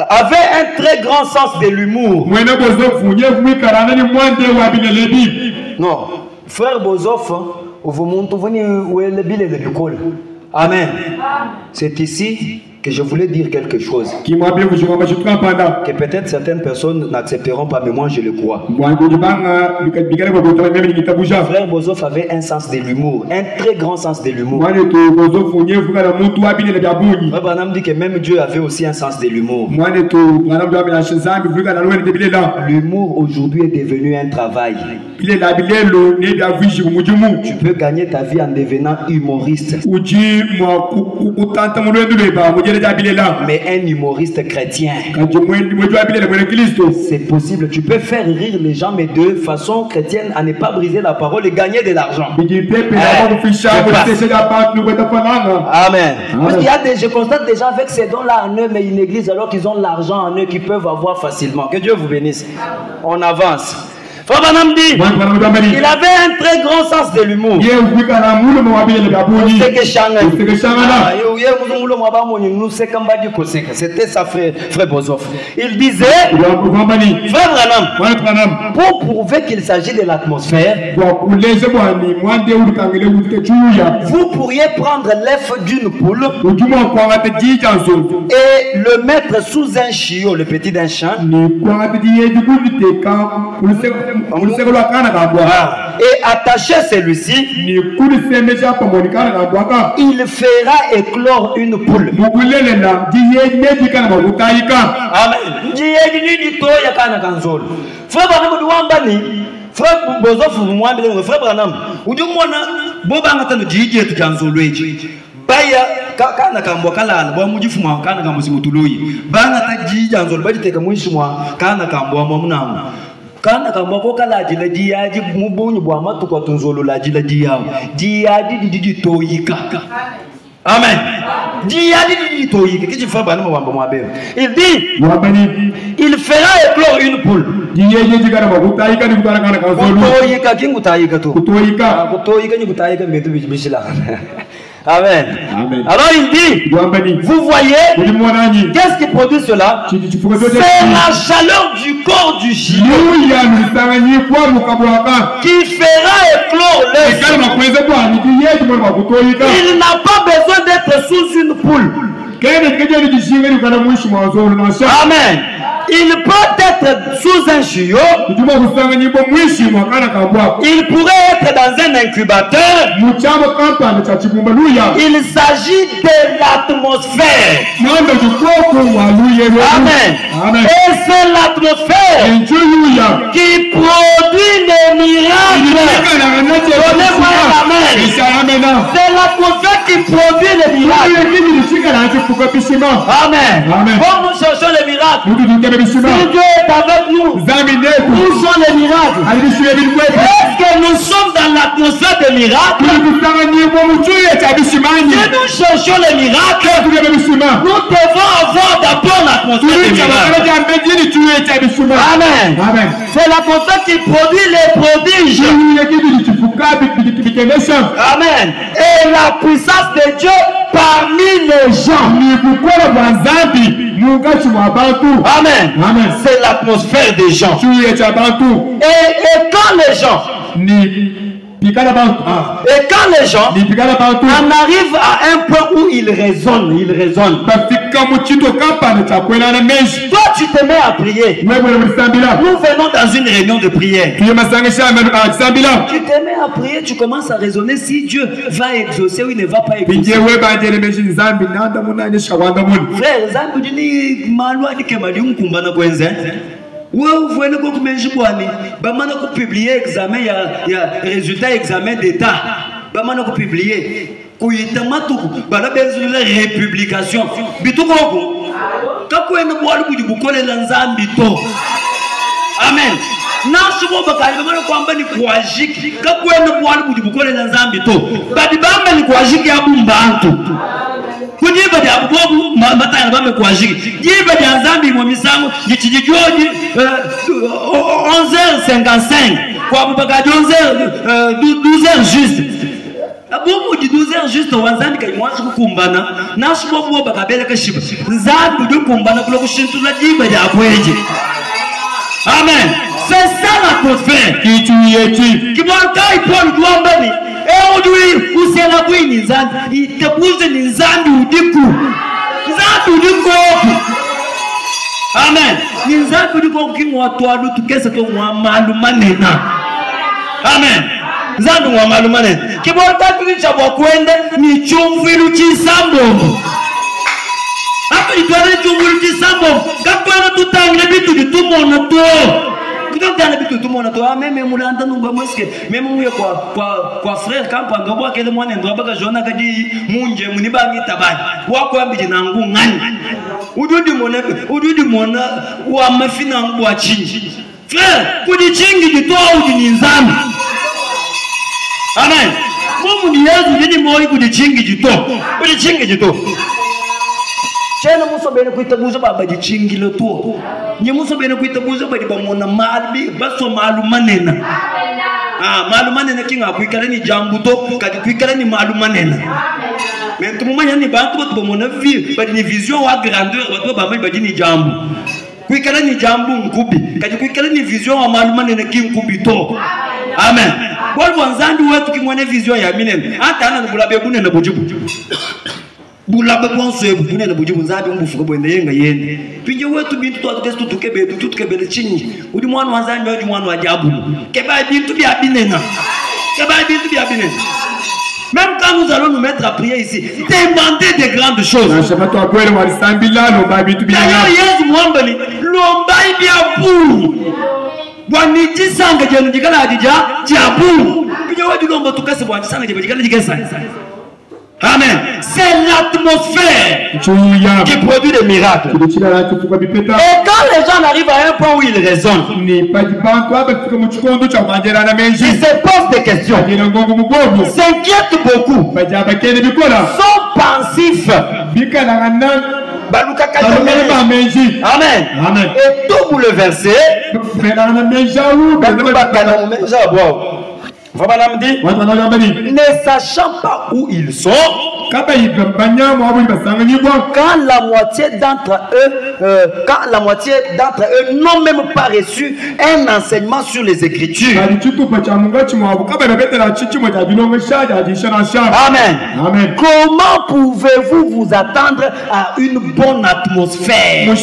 avait un très grand sens de l'humour. Non, Frère Bozof, amen. C'est ici que je voulais dire quelque chose. Que peut-être certaines personnes n'accepteront pas, mais moi je le crois. Frère Bozof avait un sens de l'humour, un très grand sens de l'humour. Frère Branham dit que même Dieu avait aussi un sens de l'humour. L'humour aujourd'hui est devenu un travail. Tu peux gagner ta vie en devenant humoriste. Mais un humoriste chrétien, c'est possible. Tu peux faire rire les gens, mais de façon chrétienne, à ne pas briser la parole et gagner de l'argent. Amen. Parce qu'il y a je constate des gens avec ces dons-là en eux, mais une église alors qu'ils ont l'argent en eux qu'ils peuvent avoir facilement. Que Dieu vous bénisse. On avance. Frère Branham dit, il avait un très grand sens de l'humour. C'était ça, frère Bozof. Il disait, frère Branham, pour prouver qu'il s'agit de l'atmosphère, vous pourriez prendre l'œuf d'une poule et le mettre sous un chiot, le petit d'un champ, et attacher celui-ci, il fera éclore une poule. Amen. Frère Bozof, frère Branham, baya kana kambwa kalala bwa mujifuma kana kamusimutuloyi banga tajijanzo baditeka mwishimwa kana kambwa mwamunamu kana kambwa ko kala jila diyaji mubunyu bwa matu kwa tunzolo la jila diyawo diyaji didi toyika. Amen. Diyaji toyika kichi fa bana mwamba mwabero. Il dit il fera éclore une poule. Diyaji kana bakutayika ni kutana kana kanzolo. Toyika kingutayika to. Kutoyika ni kutayika mbetu bishila. Amen. Amen. Alors il dit, vous voyez, qu'est-ce qui produit cela? C'est la chaleur du corps du chien qui fera éclore l'œuf. Il n'a pas besoin d'être sous une poule. Amen. Il peut être sous un chiot. Il pourrait être dans un incubateur. Il s'agit de l'atmosphère. Amen. Et c'est l'atmosphère qui produit les miracles. Donnez-moi un amen. C'est l'atmosphère qui produit les miracles. Amen. Quand nous cherchons les miracles, si Dieu est avec nous, nous les miracles? Est-ce que nous sommes dans l'atmosphère des miracles? Si nous cherchons les miracles, nous devons avoir d'abord l'atmosphère des miracles. Amen. C'est l'atmosphère qui produit les prodiges. Amen. Et la puissance de Dieu parmi les gens. Amen. C'est l'atmosphère des gens. Et quand les gens en arrivent à un point où ils raisonnent. Toi, tu te mets à prier. Nous venons dans une réunion de prière. Tu te mets à prier, tu commences à raisonner si Dieu va exaucer ou il ne va pas exaucer. Frère, vous voyez que vous publier examen, il y a résultat examen d'état. Vous publier. Républication. Amen. Kujiba dia abubu matanga bame kwajiki jiba dia nzambi mu misango gichijoji 11h55 kwa abubaka 12h juste abubu di 12h juste wanzambi kai mwanzo kukumbana nashubo bo bakabele kashiba nzambi dukumbana kulo kushintula jiba dia abweje. Amen. C'est ça l'atmosphère qui tue. Qui va kai Paul doambani. Et aujourd'hui, où c'est la bouille, il te pousse des Nizambi ou des coups. Nizambi ou des coups. Amen. Nizambi ou des coups qui m'ont toi, tout qu'est-ce que moi, malumanena. Amen. Nizambi ou malumanena. Qui va t'appeler Chabakwende, ni chumfilu chisambo. Après, il doit aller chumfilu chisambo. Quand tu as tout temps, il est tout le monde. Même frère quand pandobo akele mwana ndo abaka jona kadi munje muniba mitabani wako ambije na ngu ngani ududi mona wa mafina ngu achinji frère kudichingi ditoa udini nzambi. Amen. Mungu ni Yesu ndini moi kudichingi dito chena muso bene kuitabuza baba dichingi to nye muso bene kuitabuza badi bamona malbi baso malumanena. Malumanena kinga kuikala ni jambu to kadi kuikala ni malumanena. Mais tout moment yani bantu bato bamona vie badi ni vision wa grandeur bato bamani badi ni jambu kuikala ni jambu nkubi kadi kuikala ni vision wa malumanena kinkubi to. Amen. Kwa wanzandi wetu kimwane vision ya minene hata ana bulabe bunene bojibu bulabe bonso ebune na bujibu nzabi umbufuka bwende yenga yende pinje wetu bintu twatestu tukebe tukebe chinyi udi mwana wanzanyi udi mwana wajabu keba bintu bya binena même quand nous allons nous mettre à prier ici demander des grandes choses d'ailleurs Yesu mwambali lombai bya buru waniji sanga jenu jikala adija jabu pinje wetu lomba tukase bwanji sanga jikala jikesa. Amen. C'est l'atmosphère qui produit des miracles. Et quand les gens arrivent à un point où ils raisonnent, ils se posent des questions, s'inquiètent beaucoup, sont pensifs. Amen. Et tout bouleversé. Ne sachant pas où ils sont, quand la moitié d'entre eux n'ont même pas reçu un enseignement sur les Écritures. Amen. Comment pouvez-vous vous attendre à une bonne atmosphère?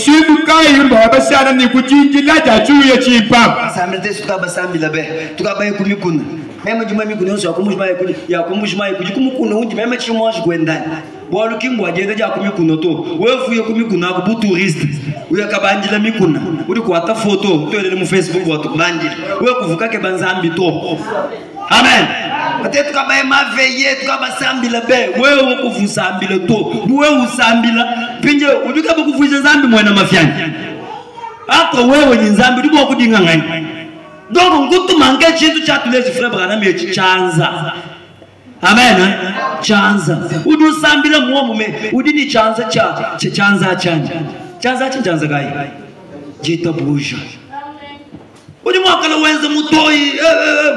Même du même qu'on soit comme je m'aille, il y a comme je m'aille, comme on dit, même si moi je go ndani. Bon, le king boit déjà comme kunoto. Ouais, vous comme kuna pour touriste. Ou ya kabandila mikuna. Ou de quoi ta photo, tu es dans mon Facebook ou tout bandi. Ouais, que vous kake banzambi to. Amen. Peut-être que ma veillé, tu vas sambila be. Ouais, ou vous sambila to. Ouais, ou sambila. Pinje, ou du ka vous zambi moi na mafiani. Entre ouais, ou nzambi du beaucoup dingangani. Donc on goûte manquer Jésus chat les frères Branham et chanza. Amen. Chanza. Ou nous sambila moi ou dit chanza chanza chanza gai. Jita bouge. Udi mwakala wenza mutoi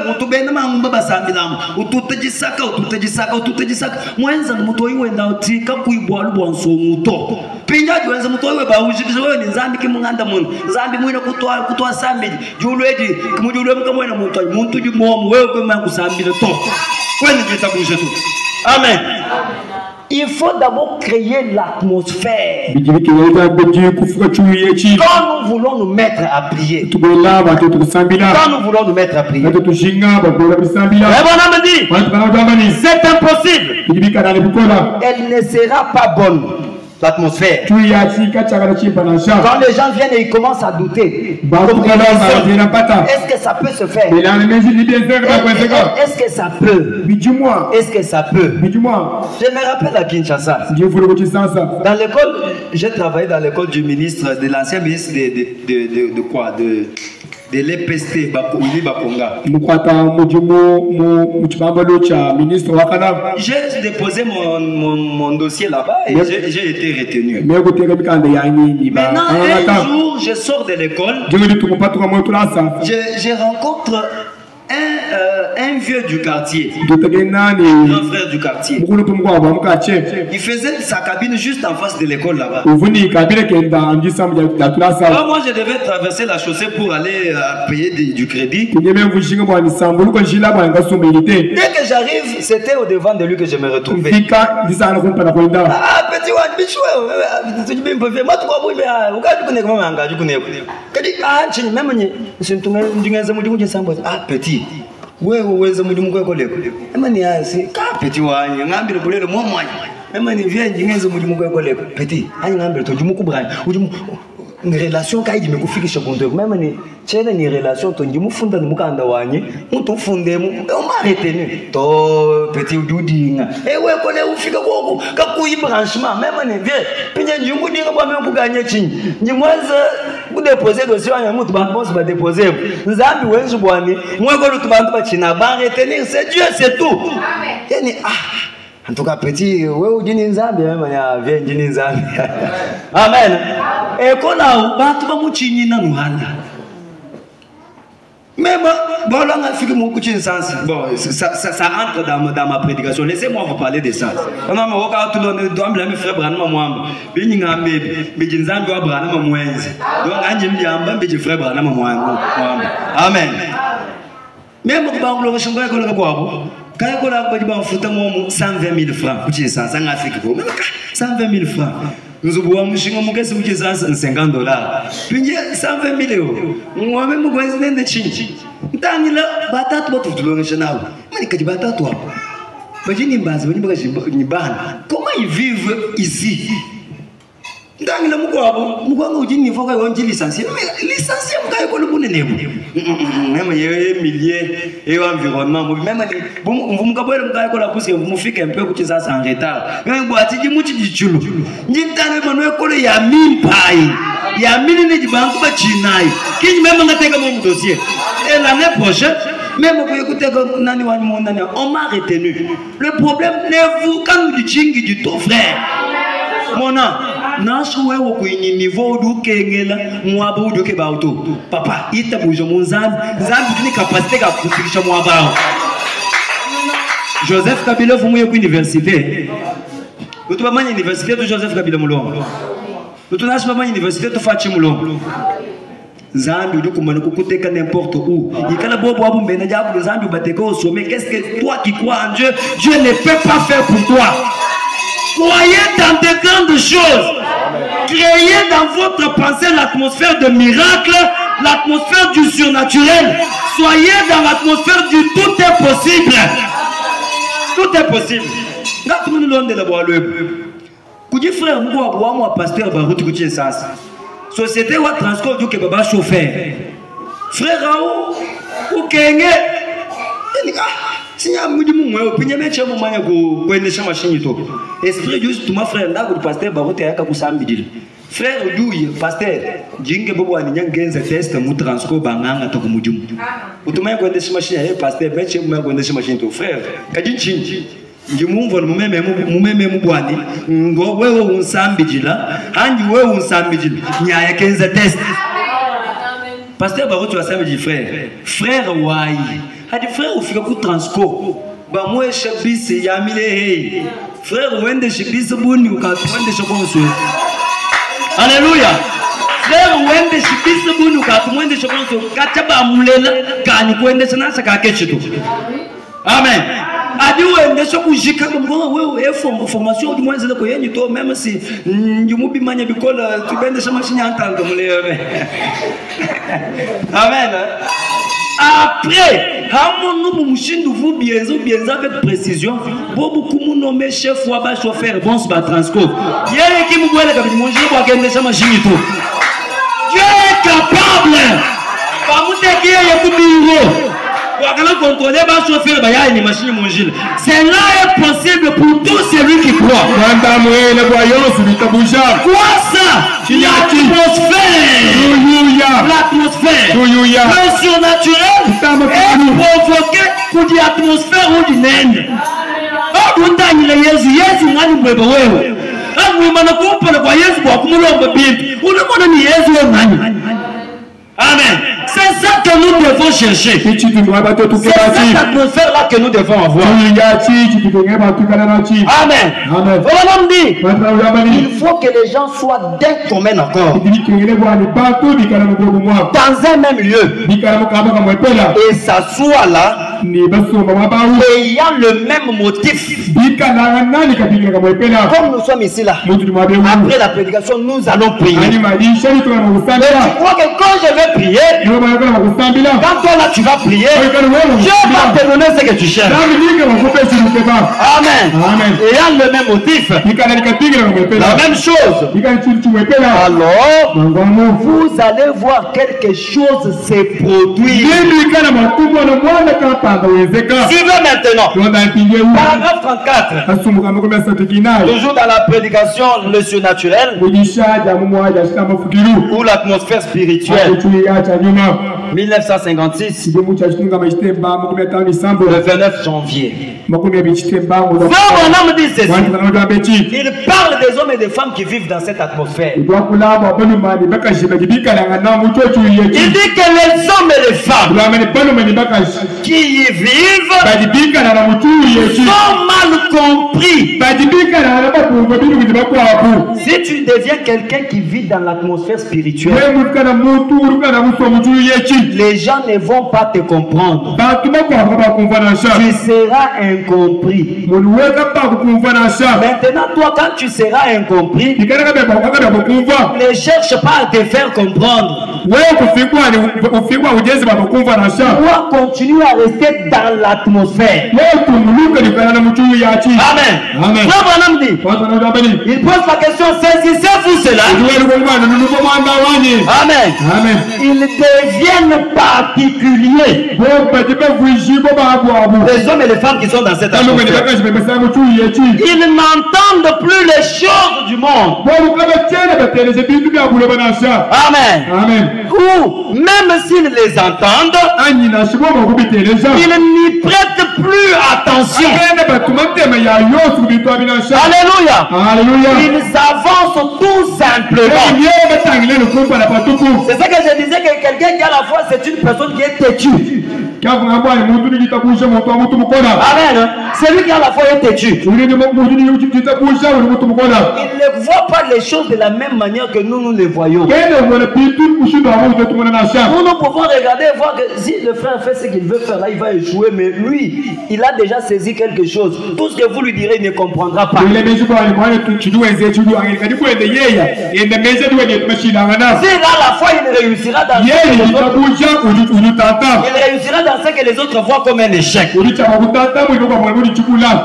mutubenda mangumba basambilamu ututajisaka mwenza mutoi wenda utika kuibwalu bwanso muto pinjaji wenza mutoi we bawujikije we ni nzambi kimunganda mun nzambi mwina kutwa sambi julweji kumujulwe mkamwena mutoi muntu jumomu wewe kwema kusambira to kwani jitabuje tu. Amen. Il faut d'abord créer l'atmosphère. Quand nous voulons nous mettre à prier. Quand nous voulons nous mettre à prier. Mais bon, on me dit, c'est impossible. Elle ne sera pas bonne. L'atmosphère. Quand les gens viennent et ils commencent à douter, est-ce que ça peut se faire? Est-ce que ça peut? Est-ce que ça peut? Je me rappelle à Kinshasa. Dans l'école, j'ai travaillé dans l'école du ministre, de l'ancien ministre de quoi? De l'EPST, Bakonga. J'ai déposé mon dossier là-bas et j'ai été retenu. Maintenant, un jour, je sors de l'école, je rencontre un vieux du quartier, un frère du quartier. Il faisait sa cabine juste en face de l'école là-bas. Alors moi je devais traverser la chaussée pour aller payer du crédit. Dès que j'arrive, c'était au devant de lui que je me retrouvais. Ah petit ah petit wewe uweze mudimu kwako leko emani yasi ka petit wanye ngambire bulele momwanya emani vyenje ngenze mudimu kwako leko petit ani ngambire tojumu kubranya ujumu ni relation kaidi mekufikisha kunto même ni chene ni relation tonjimu funda ni mukanda wanye muntu funde mu omaretenu to petit ududinga ewe kone ufika koko kakuyi branchement même ni vie pinye njungu dinga bwa me kuganye chinyi ni mwanza kudeposer dossier ya mutu bantu ba déposer nzambi wenzu bwani mweko lutu bantu ba china ba retenir c'est Dieu c'est tout. Amen. Yani en tout cas petit wewe ujini nzambi même ya vie njini nzambi. Amen. Et qu'on a battu ba muchinyi na nuhanda. Mais bon, là, on a fait que mon coaching sens. Bon, ça entre dans ma prédication. Laissez-moi vous parler de ça. On a mon regard tout le monde doit me faire Branham moi. Bini ngambe, bini nzambi wa Branham mwenzi. Donc anje mbiamba bini frère Branham moi. Amen. Même ko ba ngolo shonga ko ko abo. Kaya ko la ko di ba futa mo 120 000 francs. Coaching sens en Afrique ko. 120 000 francs. Nous avons un chien qui est $50. Puis 120 000 €. Moi même je suis de Chine. Tant là, batatu batu tulonge chanao. Mais que batatu toi. Imagine base, comment ils vivent ici? Tant là mukwa ujini foka yonji licencié. Mais licencié mukaya ko lubune nebo. Même yé milliers et environnement. Même vous mukabwele mukaya ko la pousse mufike un peu kucheza en retard. Même boati ji muchi ji chulu. Njintana manwe ko ya mimpai. Ya mini ne ji banku ba chinai. Kinyi même ngateka mon dossier. Et l'année prochaine même pour écouter nani wani monani on m'a retenu. Le problème n'est vous quand nous dit du ton frère. Mona nashuwe wo kwenye niveau du kengela mwabu du ke bauto papa ita bujo munzambi nzambi ni capacité ka kufikisha mwabao Joseph Kabila fumuye ku université utuba manya université de Joseph Kabila mulongo utunashima manya université to fachi mulongo nzambi du kumana kukuteka n'importe où ikala bobo abu mbena jabu nzambi bateka au sommet. Qu'est-ce que toi qui crois en Dieu, Dieu ne peut pas faire pour toi. Croyez dans de grandes choses. Créez dans votre pensée l'atmosphère de miracle, l'atmosphère du surnaturel. Soyez dans l'atmosphère du tout est possible. Tout est possible. Koudi frère, moi pasteur Barout Koudi Sens. Société wa transport du Kebaba chauffeur. Frère Raoult, ou Kenge. Si y a un esprit juste tout ma frère là, le pasteur Barout est à Kaboussam Bidil. Frère Douye, pasteur, jinge bobo aninyangenza test mu transco banganga to kumujum. Utumaya kwendesha machine ya pasteur beche mu kwendesha machine to frère. Kajinchi. Njimumvo mumeme mubwani ngo wewe unsambijila hanji wewe unsambijila nyaya kenza test. Pasteur baro tu asambiji frère wai. Hadi frère ufika ku transco. Ba mwe shabisi ya mile hey. Frère wende shabisi buni ukatwende shokonso. Alléluia. Frère wende shibisa bunu katumwende shokonso kataba mulela kani kwende sana saka kechitu. Amen. Adi wende shokujika ngoba wewe formation du moins ko yenyi to même si njumubi manya bikola tubende sama shinyantanga mulele. Amen. Après, nous vous bien avec précision. Beaucoup nous nommer chef ou chauffeur, bon c'est transco. Dieu est capable. Cela est possible pour tout celui qui croit. Quoi ça? L'atmosphère. Le surnaturel est provoqué pour l'atmosphère ou du naine. Amen. C'est ça que nous devons chercher. C'est cette atmosphère-là que nous devons avoir. Amen. Amen. Il faut que les gens soient d'un domaine encore. Dans un même lieu. Et s'asseoir là. Ayant le même motif. Comme nous sommes ici là. Après la prédication, nous allons prier. Mais tu crois que quand je vais prier, quand toi là tu vas prier, Dieu va te donner ce que tu cherches. Amen. Ayant le même motif, la même chose. Alors, vous allez voir quelque chose se produire. Suivez maintenant. Paragraphe 34. Toujours dans la prédication, le surnaturel ou l'atmosphère spirituelle. 1956. Le 29 janvier. Frère dit ceci. Il parle des hommes et des femmes qui vivent dans cette atmosphère. Il dit que les hommes et les femmes qui y vivent sont mal compris. Si tu deviens quelqu'un qui vit dans l'atmosphère spirituelle, les gens ne vont pas te comprendre. Tu seras incompris. Maintenant, toi, quand tu seras incompris, ne cherche pas à te faire comprendre. Toi, continue à rester dans l'atmosphère. Amen. Il pose la question, saisissez-vous cela? Amen. Ils deviennent particuliers. Les hommes et les femmes qui sont dans cette atmosphère, ils n'entendent plus les choses du monde. Amen. Ou même s'ils les entendent, ils n'y prêtent plus attention. Alléluia. Ils avancent tout simplement. C'est ça que je disais, que quelqu'un qui a la foi, c'est une personne qui est têtue. Amen. Celui qui a la foi est têtu. Il ne voit pas les choses de la même manière que nous les voyons. Nous pouvons regarder et voir que si le frère fait ce qu'il veut faire là, il va échouer. Mais lui, il a déjà saisi quelque chose. Tout ce que vous lui direz, il ne comprendra pas. S'il a la foi, il réussira dans ce que les autres voient comme un échec.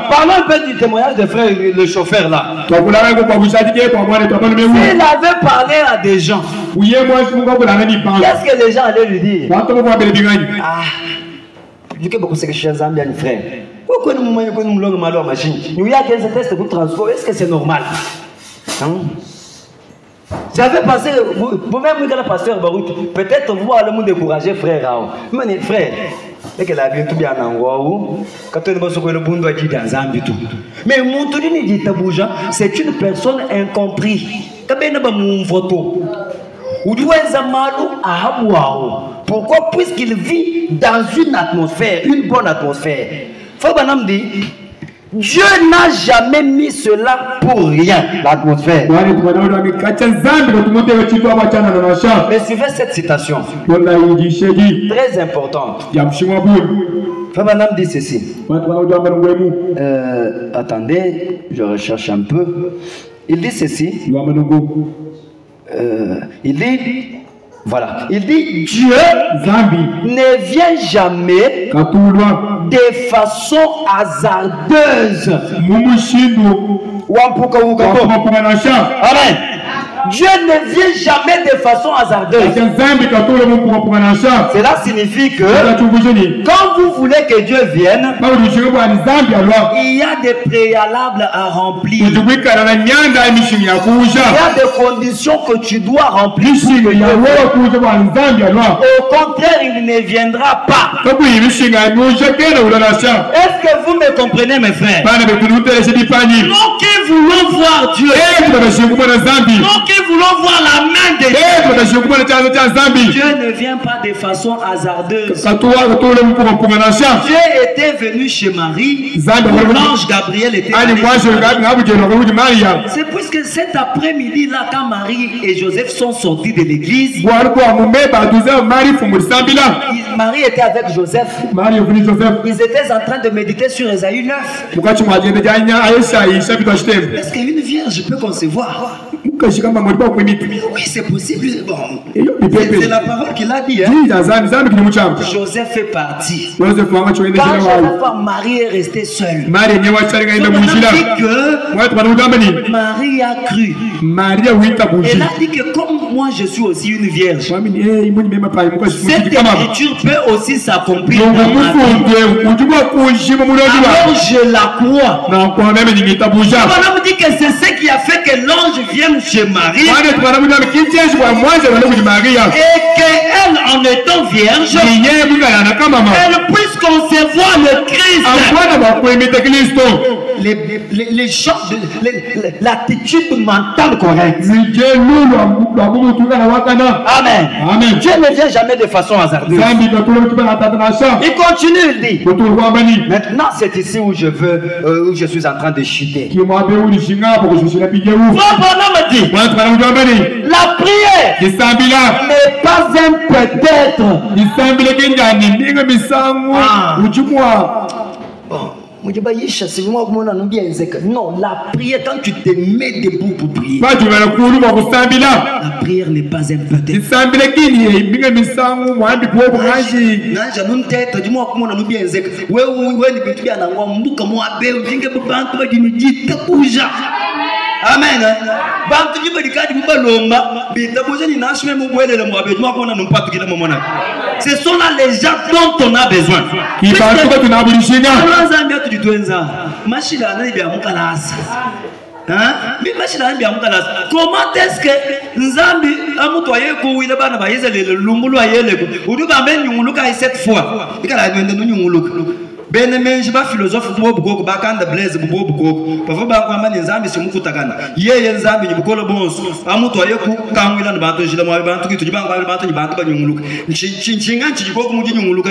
Parlons un peu du témoignage de frère, le chauffeur là. S'il avait parlé à des gens, qu'est-ce que les gens allaient lui dire? Ah, du coup, beaucoup de choses bien frère. Pourquoi nous nous machine? Nous y a 15 tests pour transport. Est-ce que c'est normal? J'avais passé, vous-même, vous êtes pasteur Barout, peut-être vous allez me décourager, frère. Mais frère, et que la vie tout bien en haut, quand on est le bon doigt dans un tout. Mais mon tour dit Tabouja, c'est une personne incomprise. Quand on a mon photo, ou doit à Hawaii. Pourquoi? Puisqu'il vit dans une atmosphère, une bonne atmosphère. Fabanam dit, Dieu n'a jamais mis cela pour rien, l'atmosphère. Mais suivez cette citation, très importante. Fabanam dit ceci. Attendez, je recherche un peu. Il dit ceci. Il dit, voilà, il dit Dieu ne vient jamais de façon hasardeuse. Amen. Dieu ne vient jamais de façon hasardeuse. Cela signifie que quand vous voulez que Dieu vienne, il y a des préalables à remplir. Il y a des conditions que tu dois remplir. Au contraire, il ne viendra pas. Est-ce que vous me comprenez, mes frères? Non, que voulons voir Dieu. Non, que voulons voir la main de Dieu. Dieu ne vient pas de façon hasardeuse. Dieu était venu chez Marie. L'ange Gabriel était venu. C'est puisque cet après-midi-là, quand Marie et Joseph sont sortis de l'église, Marie était avec Joseph. Ils étaient en train de méditer sur Ésaïe 9. Est-ce qu'une vierge peut concevoir? Oui, c'est possible. Bon, c'est la parole qu'il a dit. Hein? Joseph fait partie. Quand Joseph Marie est restée seule, Marie a cru. Elle a dit que comme moi je suis aussi une vierge, cette écriture peut aussi s'accomplir. Alors je la crois. On dit que c'est ce qui a fait que l'ange vienne chez Marie et qu'elle, en étant vierge, elle puisse concevoir le Christ. Les gens, l'attitude mentale correcte. Amen. Amen. Dieu ne vient jamais de façon hasardeuse. Il continue, il dit. Maintenant, c'est ici où je veux, où je suis en train de chuter. La prière n'est pas un peut-être. Non, la prière, quand tu te mets debout pour prier, la prière n'est pas un peut-être. Amen. Ce sont là les gens dont on a besoin. Comment est-ce que Nzambi amutoye kuwile bana bayeze le lumulu ayele uduba ben nyunguluka cette fois ikala nwende nyunguluka bene menji ba philosophe bo bugoko bakanda blaze bo bugoko pavo ba kwa mani Nzambi simukutakana yeye Nzambi nyibukolo bonso amutoye ku kangwila nabantu jila mwa bantu kitu jibanga bantu bantu banyunguluka nchinga nchijiko mu nyunguluka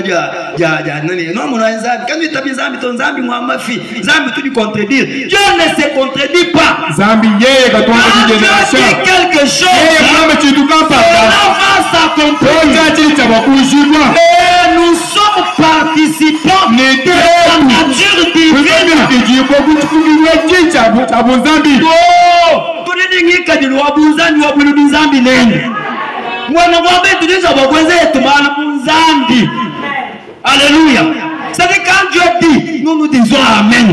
ya nani no mona Nzambi kandi tabi Nzambi to Nzambi mwa mafi Nzambi tu di contredire Dieu ne se contredit pas. Nzambi yeye katwanga generation quelque chose va s'accomplir. Et nous sommes participants de la nature divine. Alléluia. C'est quand Dieu dit, nous nous disons Amen.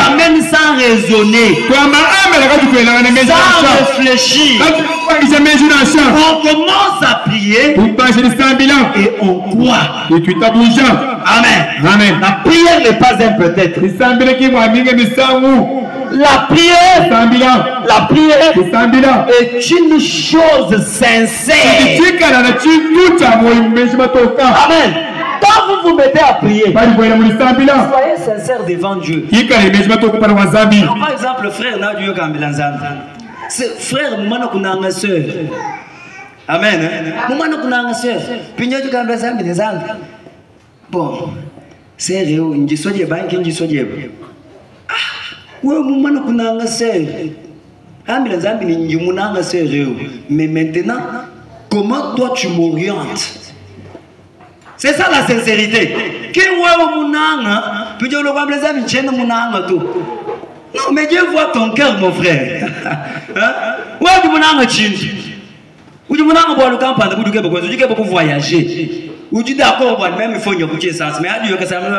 Amen sans raisonner, sans réfléchir. On commence à prier et on croit. Amen. Amen. La prière n'est pas un peut-être. La prière est une chose sincère. Amen. Quand vous vous mettez à prier, soyez sincère devant Dieu. Par exemple, frère Nadio Kambilanzan. Frère, Moumana Kunanga sœur. Amen. Moumana Kunanga sœur. Pinyo du Kambilanzan, bon, c'est réel. Ndi soje banki, ndi soje. Ouais, Moumana Kunanga sœur. Kambilanzan, ndi Mounanga sœur réel. Mais maintenant, comment toi tu m'orientes? C'est ça la sincérité. Qui voit Mounanga, puis Dieu le voit, les amis, tiennent Mounanga tout. Non, mais Dieu voit ton cœur, mon frère. Où est-ce que Mounanga tient? Où est-ce que Mounanga voit le camp pendant que tu veux beaucoup voyager? Où tu es d'accord, même il faut y avoir ça. Mais à Dieu que ça me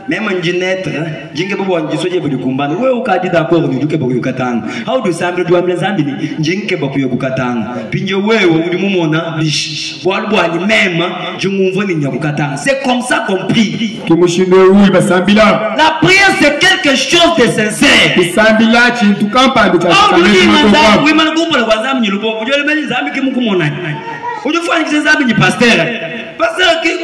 même un dinette, j'ai beaucoup de soyez pour le combat. Où est-ce que tu es d'accord, tu es beaucoup de katang? How do you do les amis? J'ai beaucoup de katang. Puis je vois où du moment là, même, je m'ouvre les katang. C'est comme ça qu'on prie. La prière c'est quelque chose de sincère.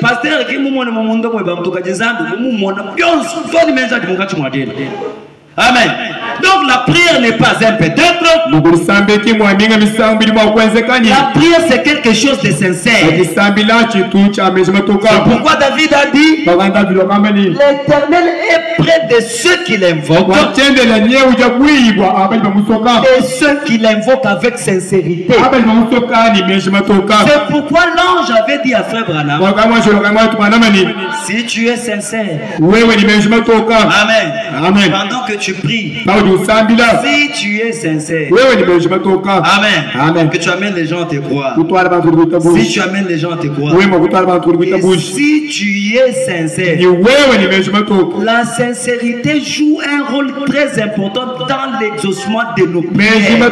Pasteur qui mumona mamundo kwa bamtuka jezambi mumona byonso foni menza dimuka chimwadela. Amen. Donc la prière n'est pas un peut-être. La prière c'est quelque chose de sincère. C'est pourquoi David a dit l'Éternel est près de ceux qui l'invoquent et ceux qui l'invoquent avec sincérité. C'est pourquoi l'ange avait dit à Frère Branham, si tu es sincère, Amen. Pendant que tu pries, si tu es sincère, Amen. Que tu amènes les gens à te croire. Si tu amènes les gens à te croire. Et si tu es sincère, la sincérité joue un rôle très important dans l'exaucement de nos prières.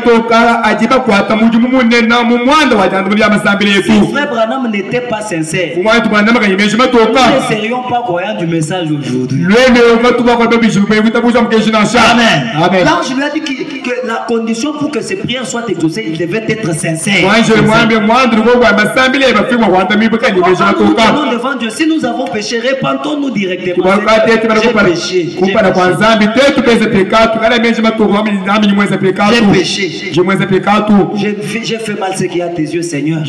Si Frère Branham n'était pas sincère, nous ne serions pas croyants du message aujourd'hui. Amen. L'ange lui a dit que la condition pour que ces prières soient exaucées, il devait être sincère. Devant Dieu, si nous avons péché, répentons-nous directement. J'ai fait mal ce qu'il y a à tes yeux, Seigneur.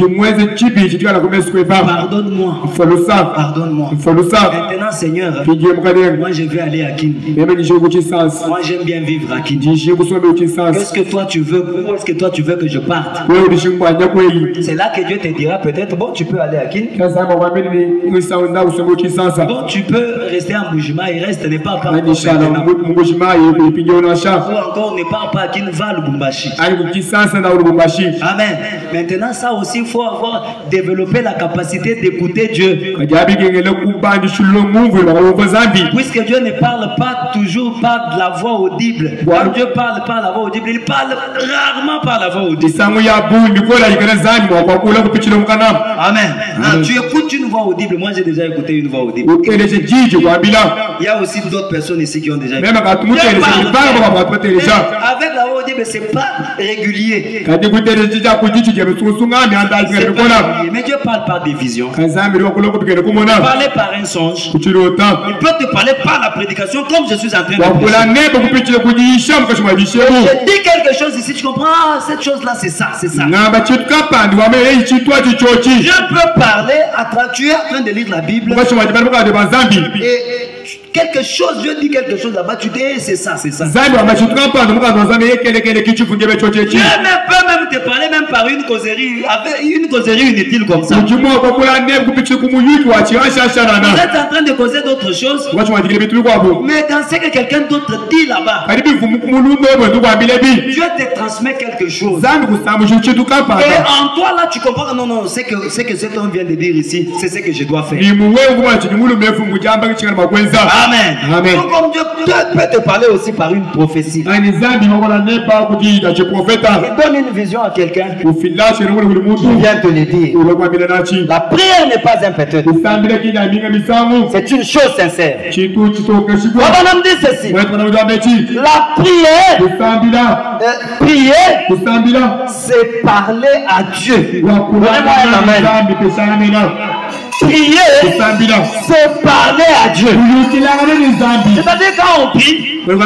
Pardonne-moi. Pardonne-moi. Maintenant, Seigneur, moi je vais aller à Kindi. Moi j'aime bien vivre à Kindi. Qu'est-ce que toi tu veux? Où est-ce que toi tu veux que je parte? C'est là que Dieu te dira peut-être, bon tu peux aller à Kindi. Bon tu peux rester en Boujima, il reste n'est pas à Ou encore ne part pas à Kindi, va à Lubumbashi. Amen. Maintenant ça aussi il faut avoir développé la capacité d'écouter Dieu. Puisque Dieu ne parle pas toujours par de la voix audible. Quand Dieu parle par la voix audible, il parle rarement par la voix audible. Amen. Tu écoutes une voix audible. Moi j'ai déjà écouté une voix audible. Il y a aussi d'autres personnes ici qui ont déjà écouté. Avec la voix audible, c'est pas régulier. Mais Dieu parle par des visions. Il peut parler par un songe. Il peut te parler par la prédication comme je suis en train de dire. Je dis quelque chose ici, tu comprends? Ah, cette chose-là, c'est ça, c'est ça. Je peux parler à travers. Tu es en train de lire la Bible. Et quelque chose, Dieu dit quelque chose là-bas, tu dis c'est ça, c'est ça. Dieu peut même te parler même par une causerie, avec une causerie inutile comme ça. Vous êtes en train de causer d'autres choses, mais dans ce que quelqu'un d'autre dit là-bas, Dieu te transmet quelque chose. Et en toi là, tu comprends que non, c'est que cet homme vient de dire ici, c'est ce que je dois faire. Amen. Amen. Donc comme Dieu peut te parler aussi par une prophétie. Il donne une vision à quelqu'un qui vient te le dire. La prière n'est pas un peut-être. C'est une chose sincère. Abraham dit ceci. La prière, c'est parler à Dieu. Amen. Prier, c'est parler à Dieu. C'est-à-dire quand on prie, on ne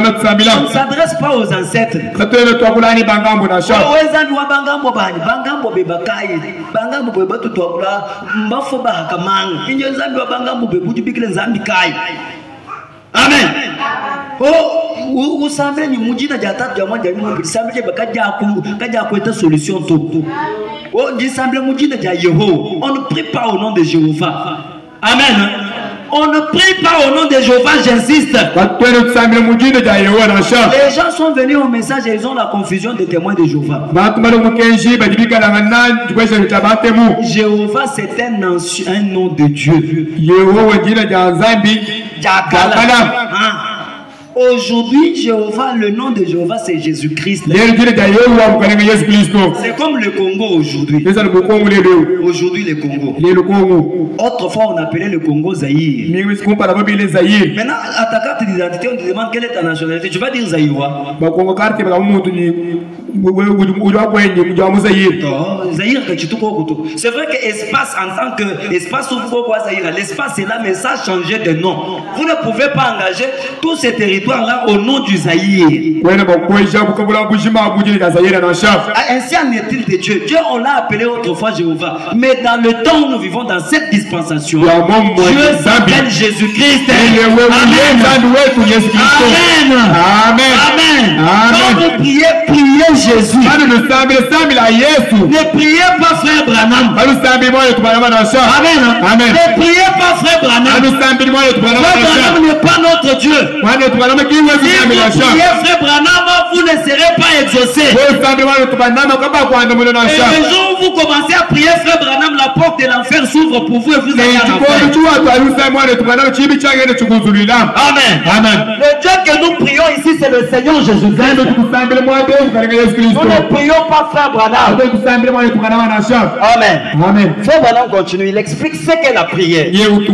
s'adresse pas aux ancêtres. Amen. Oh, vous savez, ni mujina jata jamaa jamii, samble kaja kueta solution tout. Oh, dit samble mujina ja Yehova. On ne prie pas au nom de Jéhovah. Amen. On ne prie pas au nom de Jéhovah, j'insiste. Les gens sont venus au message et ils ont la confusion des témoins de Jéhovah. Jéhovah, c'est un nom de Dieu. Aujourd'hui, Jéhovah, le nom de Jéhovah, c'est Jésus-Christ. C'est comme le Congo aujourd'hui. Aujourd'hui, le Congo. Autrefois, on appelait le Congo Zaïre. Maintenant, à ta carte d'identité, on te demande quelle est ta nationalité. Tu vas dire Zaïrois. C'est vrai que espace en tant que espace, l'espace est là, mais ça a changé de nom. Vous ne pouvez pas engager tous ces territoires-là au nom du Zaïre. Ainsi en est-il de Dieu. Dieu, on l'a appelé autrefois Jéhovah. Mais dans le temps où nous vivons dans cette dispensation, Dieu s'appelle Jésus-Christ. Amen. Amen. Amen. Quand vous priez, priez Jésus. Ne priez pas frère Branham. Amen. Ne priez pas frère Branham. Frère Branham n'est pas notre Dieu. Si vous priez frère Branham, vous ne serez pas exaucé. Et le jour où vous commencez à prier frère Branham, la porte de l'enfer s'ouvre pour vous et vous allez en enfer. Amen. Amen. Le Dieu que nous prions ici, c'est le Seigneur Jésus-Christ. Nous ne prions pas frère Branham. Amen. Amen. Frère Branham continue. Il explique ce qu'est la prière. Il dit que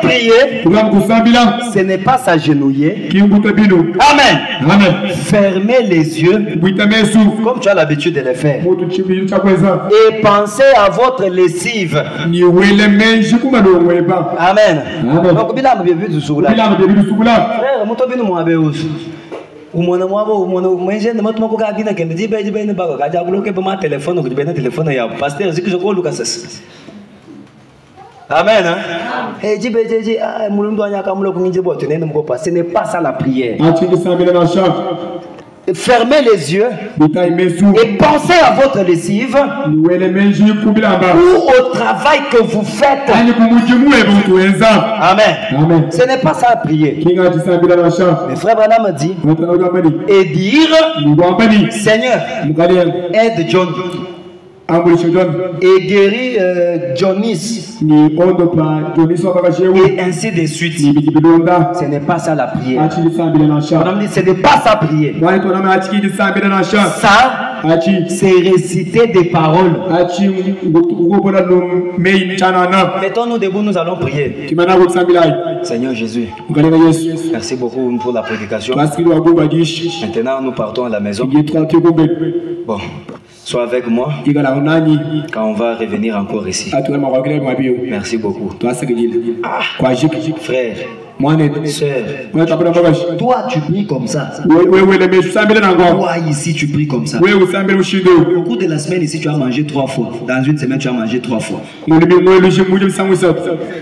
prier, ce n'est pas s'agenouiller. Amen. Amen. Fermez les yeux comme tu as l'habitude de le faire. Et pensez à votre lessive. Amen. Donc, Amen. Ce n'est pas ça la prière. Fermez les yeux et pensez à votre lessive ou au travail que vous faites. Amen. Ce n'est pas ça la prière. Mais frère Branham dit et dire Seigneur, aide John et guérit Jonis. Et ainsi de suite. Ce n'est pas ça la prière. Ce n'est pas ça prier. Ça, c'est réciter des paroles. Mettons-nous debout, nous allons prier. Seigneur Jésus, merci beaucoup pour la prédication. Maintenant, nous partons à la maison. Bon. Sois avec moi quand on va revenir encore ici. Merci beaucoup. Frère, sœur, toi tu pries comme ça. Toi ici tu pries comme ça. Au cours de la semaine ici tu as mangé 3 fois. Dans une semaine tu as mangé 3 fois.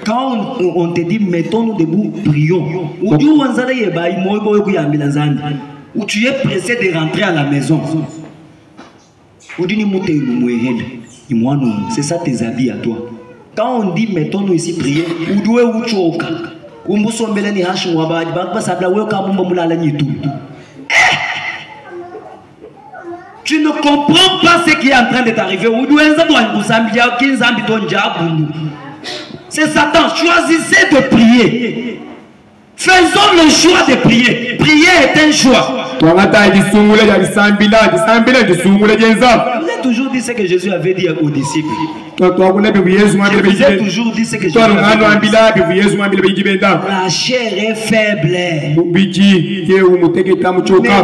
Quand on te dit mettons-nous debout, prions. Ou tu es pressé de rentrer à la maison. C'est ça tes habits à toi. Quand on dit mettons-nous ici prier, tu ne comprends pas ce qui est en train de t'arriver. C'est Satan. Choisissez de prier. Faisons le choix de prier. Prier est un choix. Vous avez toujours dit ce que Jésus avait dit aux disciples. Je vous ai toujours dit ce que Jésus avait dit. La chair est faible. Mais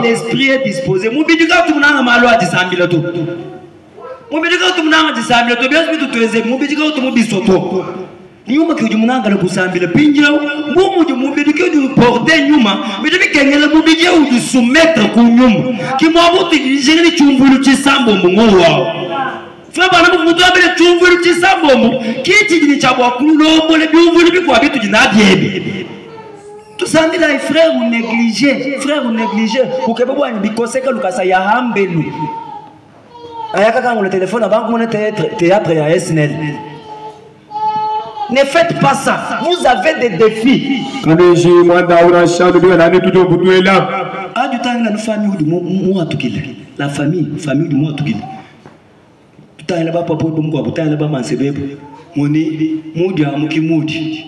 l'esprit est disposé. Nyuma que munanga le kusambila pinjira ngumu de mubidi que du porter nyuma mais de kengela mubidi ou du soumettre ku nyuma ki mo abuti jingeni chumbulu chisambo mungowa frère bana mutu abele chumbulu chisambo mu kiti ni chabwa kulo mole biumvulu bikwa bitu jinabyebe tusambila frère ou négligé ukebe bwani bikoseka lukasa ya hambelu ayaka kango le téléphone avant qu'on théâtre ya SNL. Ne faites pas ça. Vous avez des défis. Ah, du temps, la famille du mois tout qu'il. La famille du mois tout qu'il. Tout temps, il n'y a pas papa pour moi. Tout temps, il n'y a pas mansébé. Mouni, moudi, amuki, moudi.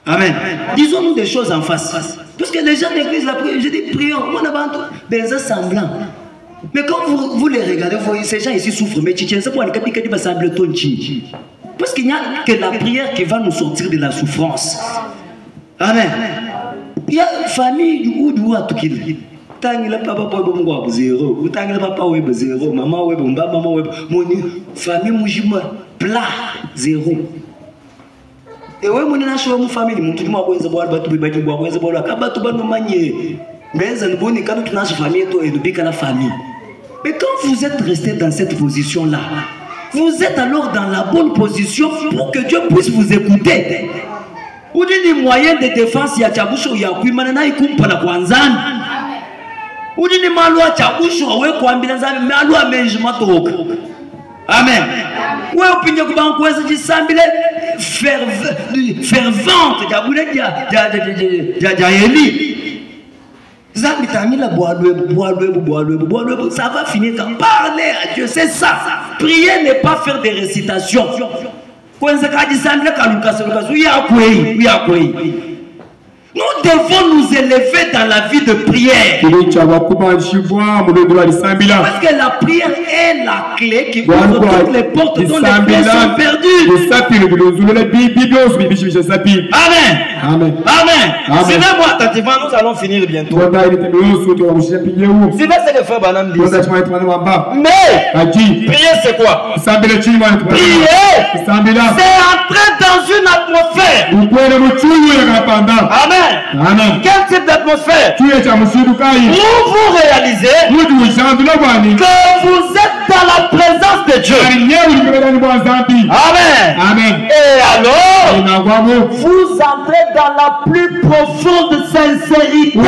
Amen. Disons-nous des choses en face. Parce que les gens de l'église, je dis prions. On a des assemblants. Mais quand vous les regardez, vous voyez ces gens ici souffrent. Mais tu tiens ça pour un capital qui va sembler ton chi. Parce qu'il n'y a que la prière qui va nous sortir de la souffrance. Amen. Il y a une famille du ou à tout qu'il. Tant il a papa pour zéro, ou tant il a papa web zéro, maman web, maman web, mon famille moujima plat zéro. Et ouais, mon nation, mon famille, mon tout le monde a boire, battu, battu, boire, boire, battu, battu, manier. Mais un bon, quand tu n'as famille, toi, et nous pique à la famille. Mais quand vous êtes resté dans cette position-là, vous êtes alors dans la bonne position pour que Dieu puisse vous écouter. Vous dites les moyens de défense, il y a Tchaboucho, il y a Kouimanana, il y a Kumpala Kwanzan. Vous dites les malois Tchaboucho, il y a Kouambilazan, mais alors, mais amen. Oui, opinion que vous avez dit ça, mais fervente, il y a Élie. Ça va finir par parler à Dieu, c'est ça. Prier n'est pas faire des récitations. Nous devons nous élever dans la vie de prière. Parce que la prière est la clé qui ouvre toutes les portes dont les clés sont perdues. Amen. Amen. Amen. Suivez-moi attentivement, nous allons finir bientôt. Suivez ce que frère Banam dit. Mais, prier c'est quoi? Prier, c'est entrer dans une atmosphère. Amen. Amen. Quel type d'atmosphère? Où vous réalisez que vous êtes dans la présence de Dieu. Amen. Amen. Et alors, vous entrez dans la plus profonde sincérité.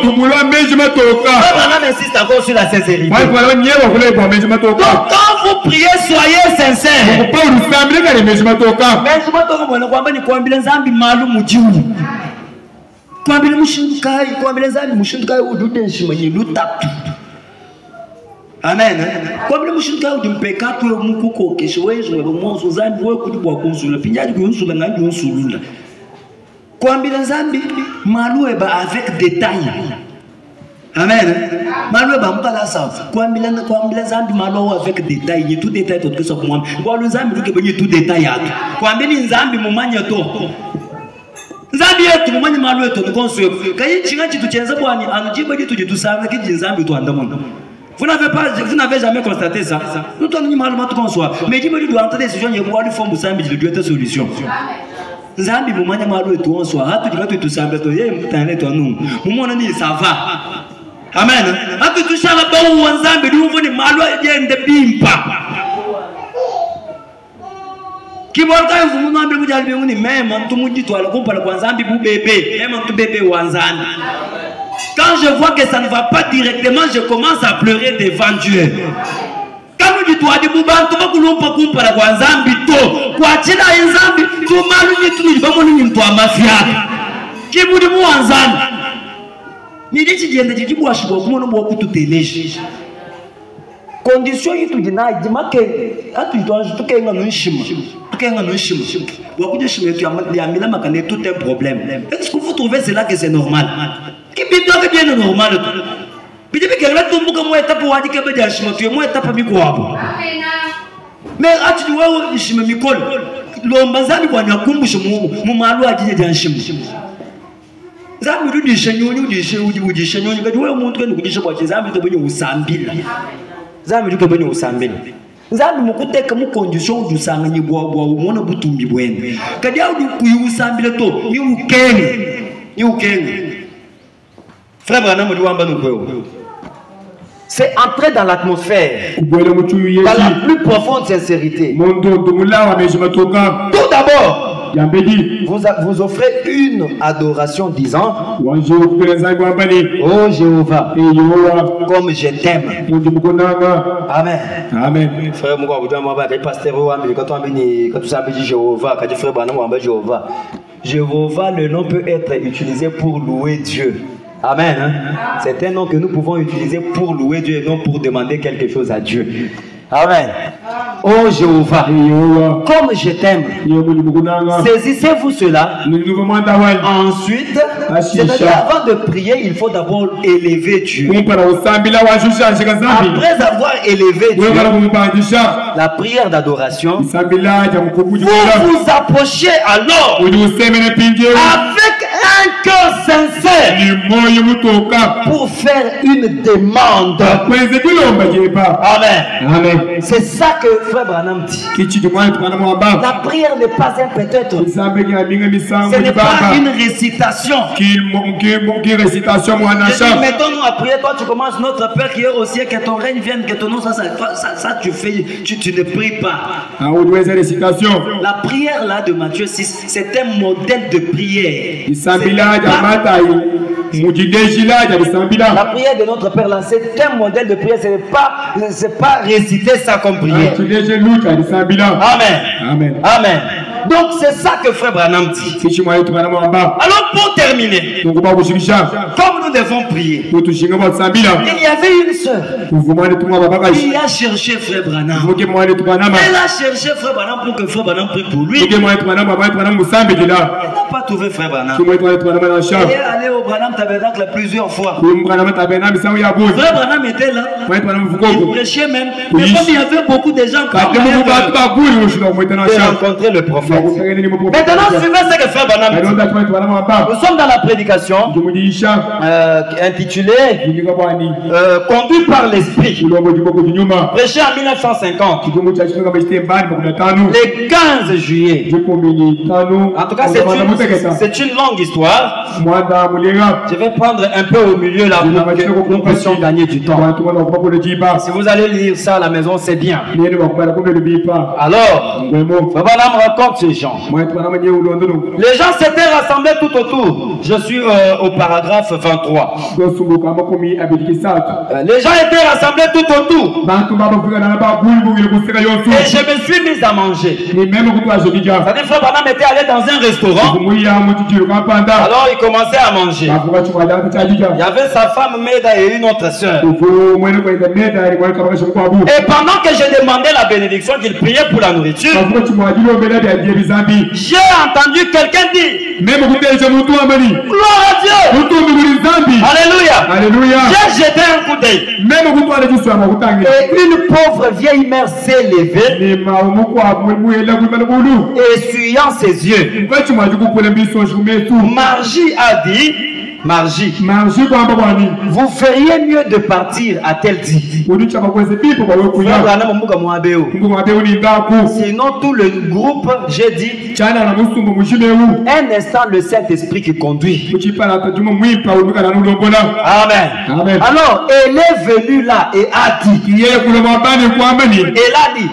On insiste encore sur la sincérité. Donc quand vous priez, soyez sincère. Amen. Avec détail. Amen. Malou ba mbala sa. Kwambila zambi malou avec détail, ni tout détail tout que ça pour moi. Kwa le zambi que benye tout détail ya. Kwambili nzambi mumanya to. Nzambi yetu mumanya malou to nous construire. Kayi chinga chitu chenza bwani anujiba kitu jitusana kiji nzambi to andamona. Vous n'avez jamais constaté ça. Nous t'en malou tout conçoit. Mais jiba doit entrer décision yebo lui forme nzambi de doit être solution. Nzambi mumanya malou to on soit hatu jika tu sambe to ye mtane to anu. Mumona ni ça va. Amen. Hatu tushala ba uwanzambi ndiuvuni malwa yende bimpa. Kiborka mfumu nambi kujalbe uni mema mtu mujitwala kumpala kwa nzambi bu bébé, même mtu bébé wanzambi. Quand je vois que ça ne va pas directement, je commence à pleurer devant Dieu. Quand nous disons que nous avons kumpala kwa nzambi to, kwa china nzambi tu malu ni tu bamoni ni mtu mafia. Kibudi mu wanzambi. Ni dichi jende jibu ashiko kumono mwa kututeleje. condition yi tudina idima ke atu to ke nga nshima to ke nga nshima wa kuja shima tu ya mila makane tout un problème. Est-ce que vous trouvez cela que c'est normal? Qui bidon que bien normal? Bidon que la tombe comme étape wa dike be dia shima tu mo étape mi ko abo. Mais atu wa shima mi kol lo mbazami kwa nyakumbusha mu malu ajije dia shima. Zambi rudi shenyonyo udi shenyonyo kati wewe muntu kani kudisha kwa zambi to benye usambila. Zambi duke benye usambila. Zambi mukuteka mu condition udusanga nyibwa umona butumbi bwene. Kadi audu kuyusambila to ni ukenge. Frère Branham ndi wamba nukwewo. C'est entrer dans l'atmosphère, dans la plus profonde sincérité. Tout d'abord, vous offrez une adoration disant: oh Jéhovah, comme je t'aime. Amen. Amen. Frère, Jéhovah, le nom peut être utilisé pour louer Dieu. Amen. Hein? C'est un nom que nous pouvons utiliser pour louer Dieu et non pour demander quelque chose à Dieu. Amen. Oh Jéhovah, comme je t'aime. Saisissez-vous cela. Ensuite, c'est-à-dire avant de prier, il faut d'abord élever Dieu. Après avoir élevé Dieu, la prière d'adoration, vous vous approchez alors avec un cœur sincère pour faire une demande. Amen. Amen. C'est ça que Frère Branham dit. La prière n'est pas un peut-être. Ce n'est pas une récitation. Mettons-nous à prier. Toi, tu commences: notre Père qui est au ciel, que ton règne vienne, que ton nom, ça tu fais, tu ne pries pas. La prière là de Matthieu 6, c'est un modèle de prière. La prière de notre Père là, c'est un modèle de prière. C'est pas réciter ça comme prière. Amen. Amen. Amen. Donc c'est ça que Frère Branham dit. Alors pour terminer, comme nous devons prier, il y avait une sœur qui a cherché Frère Branham. Elle a cherché Frère Branham pour que Frère Branham prie pour lui. Elle n'a pas trouvé Frère Branham. Elle est allée au Branham Tabernacle plusieurs fois. Frère Branham était là. Il prêchait même. Mais comme il y avait beaucoup de gens qui ont rencontré le prophète. Maintenant, suivez ce que Frère Branham dit. Nous sommes dans la prédication intitulée Conduit par l'Esprit. Prêché en 1950. Le 15 juillet. En tout cas, c'est une longue histoire. Je vais prendre un peu au milieu là pour que nous puissions gagner du temps. Si vous allez lire ça à la maison, c'est bien. Alors, Frère Branham raconte ces gens. Les gens s'étaient rassemblés tout autour. Je suis au paragraphe 23. Les gens étaient rassemblés tout autour. Et je me suis mis à manger. C'est-à-dire Frère Branham était allé dans un restaurant. Alors il commençait à manger. Il y avait sa femme Meda et une autre sœur. Et pendant que je demandais la bénédiction, qu'il priait pour la nourriture, j'ai entendu quelqu'un dire: gloire à Dieu. Alléluia. Alléluia. J'ai jeté un coup d'œil. Et une pauvre vieille mère s'est levée, essuyant ses yeux. Margie a dit: Margie, vous feriez mieux de partir, a-t-elle dit. Sinon tout le groupe, j'ai dit, un instant le Saint-Esprit qui conduit. Amen. Amen. Alors elle est venue là et a dit, elle a dit,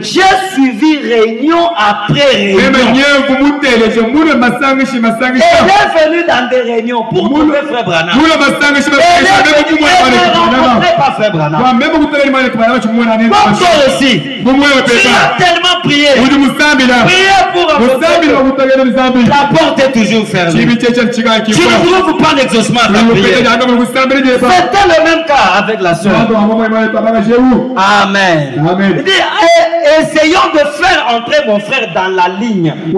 j'ai suivi réunion après réunion. Elle est venue dans des réunions réunion pour trouver frère Branham. Elle ne rencontrait pas frère Branham. Comme toi aussi, tu as tellement prié. Priez pour rencontrer. La porte est toujours fermée. Tu ne trouves pas l'exaucement à ta prière. C'était le même cas avec la soeur. Amen. Il dit, essayons de faire entrer mon frère dans la ligne. Je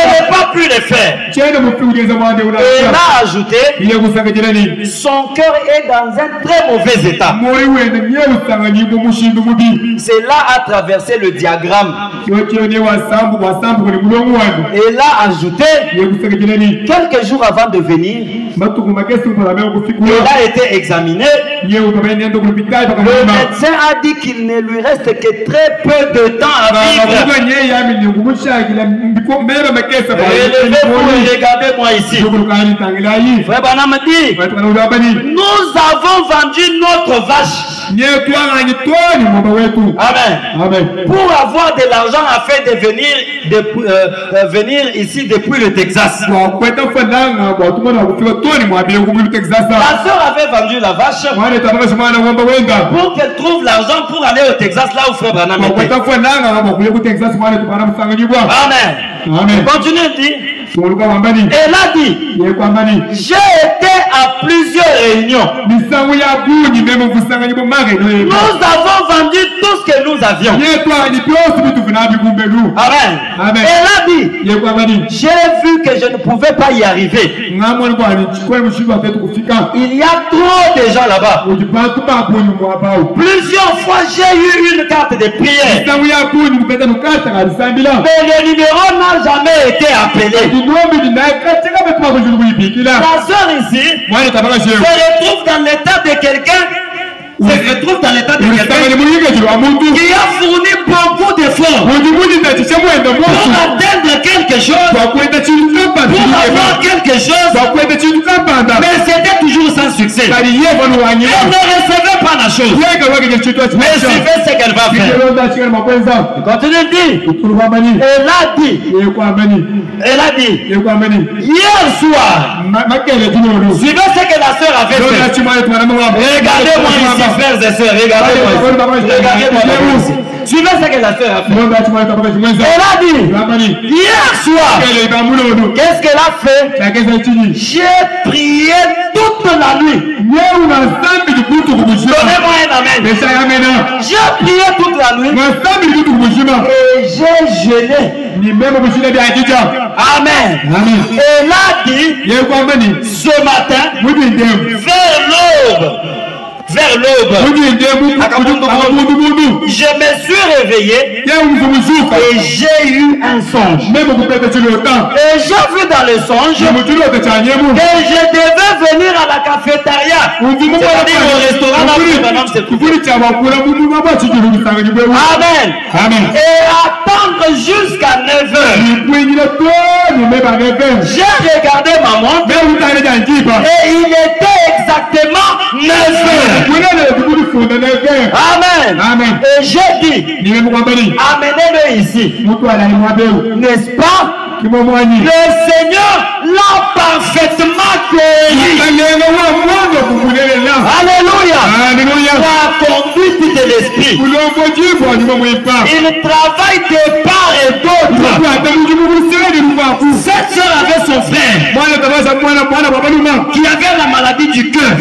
n'ai pas pu le faire. Et il a ajouté, son cœur est dans un très mauvais état. C'est là à traverser le diagramme. Et il a ajouté, quelques jours avant de venir, il a été examiné. Le médecin a dit qu'il ne lui reste que très peu de temps à vivre. Relevez-vous et regardez-moi ici. Frère Branham dit, nous avons vendu notre vache. Amen. Pour avoir de l'argent afin de venir ici depuis le Texas. La sœur avait vendu la vache pour qu'elle trouve l'argent pour aller au Texas, là où frère Branham était. Amen. Continue, dit. Elle a dit, j'ai été à plusieurs réunions. Nous avons vendu tout ce que nous avions. Amen. Elle a dit, j'ai vu que je ne pouvais pas y arriver. Il y a trop de gens là-bas. Plusieurs fois, j'ai eu une carte de prière. Mais le numéro n'a jamais été appelé. La soeur ici se retrouve dans l'état de quelqu'un qui a fourni beaucoup d'efforts pour atteindre quelque chose, pour avoir quelque chose, mais c'était toujours sans succès. Elle ne recevait pas la chose, mais suivez ce qu'elle va faire. Continue de dire. Elle a dit, hier soir, suivez ce que la soeur avait fait. Regardez-moi ici, frères et sœurs, regardez-moi ici. Suivez ce que la sœur a fait. Elle a dit, hier soir, qu'est-ce qu'elle a fait? J'ai prié toute la nuit. Donnez-moi un amen. J'ai prié toute la nuit et j'ai jeûné. Amen. Elle a dit, ce matin, vers l'aube, je me suis réveillé et j'ai eu un songe. Et j'ai vu dans le songe que je devais venir à la cafétéria, c'est-à-dire au restaurant Amen. Et attendre jusqu'à 9h. J'ai regardé ma montre et il était exactement 9h. Amen. Et j'ai dit, amenez-le ici. N'est-ce pas? Le Seigneur l'a parfaitement cueilli. Alléluia. La conduite de l'esprit. Il travaille de part et d'autre. Cette soeur avait son frère qui avait la maladie du cœur.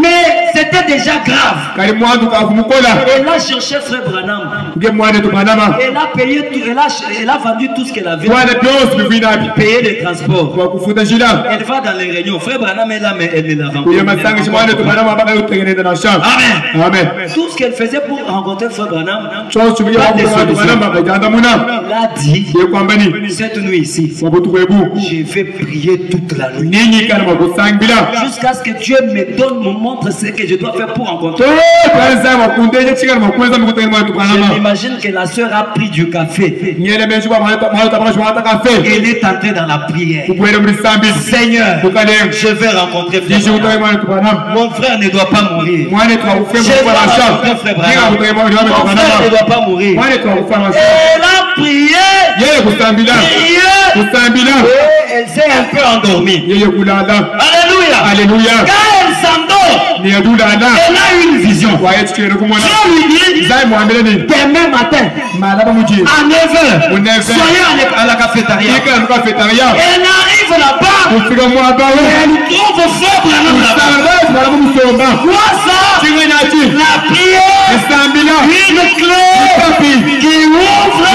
Mais c'était déjà grave. Elle a cherché frère Branham. Elle a payé tout, elle a vendu tout ce qu'elle avait. Payer les transports. Elle va dans les réunions. Frère Branham est là, mais elle ne la rencontre pas. Amen. Tout ce qu'elle faisait pour rencontrer frère Branham, il a dit, cette nuit ici, j'ai fait prier toute la nuit. Jusqu'à ce que Dieu me donne, me montre ce que je dois faire pour rencontrer. Je m'imagine que la soeur a pris du café. Elle est entrée dans la prière. Seigneur, je vais rencontrer frère Branham. Mon frère ne doit pas mourir. Je vais rencontrer frère Branham. Mon frère ne doit pas mourir. Elle a prié. Et elle s'est un peu endormie. Alléluia. Alléluia. Quand elle s'endort, elle a une vision. Dieu lui dit, demain matin, à 9h, soyez à la cafétéria. Elle arrive là-bas, et elle trouve frère Branham là-bas. Quoi ça? La prière, une clé qui ouvre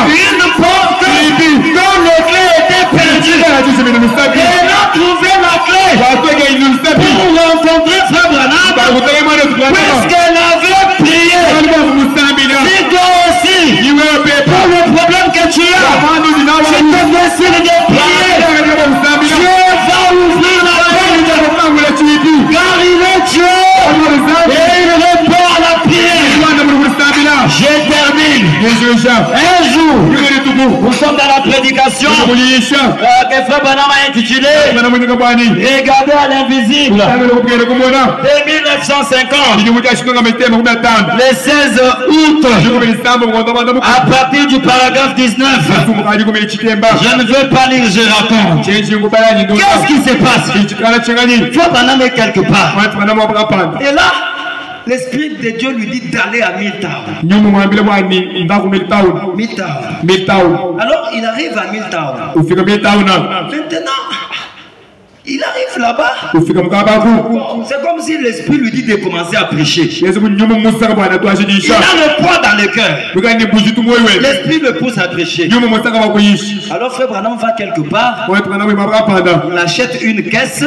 une porte dont le clé était perdu. Elle a trouvé la clé pour rencontrer frère Branham parce qu'elle avait prié. Si toi aussi, pour le problème que tu as, je te décide de prier. Dieu va ouvrir la porte car il est Dieu et il répond à la prière. Je termine. Un jour, nous sommes dans la prédication que frère Branham a intitulé Regardez à l'invisible. Dès 1950, le 16 août, à partir du paragraphe 19, je ne veux pas lire, je raconte. Qu'est-ce qui se passe? Frère Branham est quelque part. Et là, l'Esprit de Dieu lui dit d'aller à Milltown. Alors il arrive à Milltown. Maintenant, il arrive là-bas. C'est comme si l'Esprit lui dit de commencer à prêcher. Il a le poids dans le cœur. L'Esprit le pousse à prêcher. Alors frère Branham va quelque part. Il achète une caisse.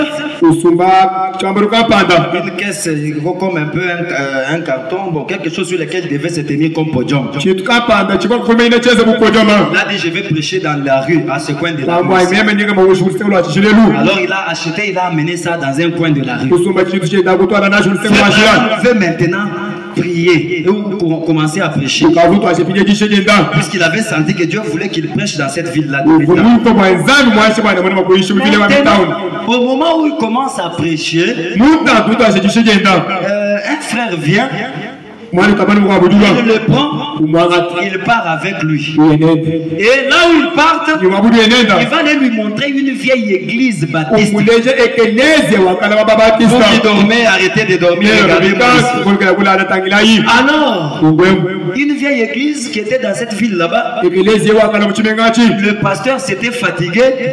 Une caisse comme un peu un carton, bon, quelque chose sur lequel il devait se tenir comme podium. Il a dit je vais prêcher dans la rue, à ce coin de la rue. Alors il a acheté, il a amené ça dans un coin de la rue. Il veut maintenant prier ou commencer à prêcher. Puisqu'il avait senti que Dieu voulait qu'il prêche dans cette ville-là. Au moment où il commence à prêcher, un frère vient. Il le prend, il part avec lui. Et là où ils partent, il va aller lui montrer une vieille église baptiste. Vous qui dormez, arrêtez de dormir. Alors, une vieille église qui était dans cette ville là-bas, le pasteur s'était fatigué.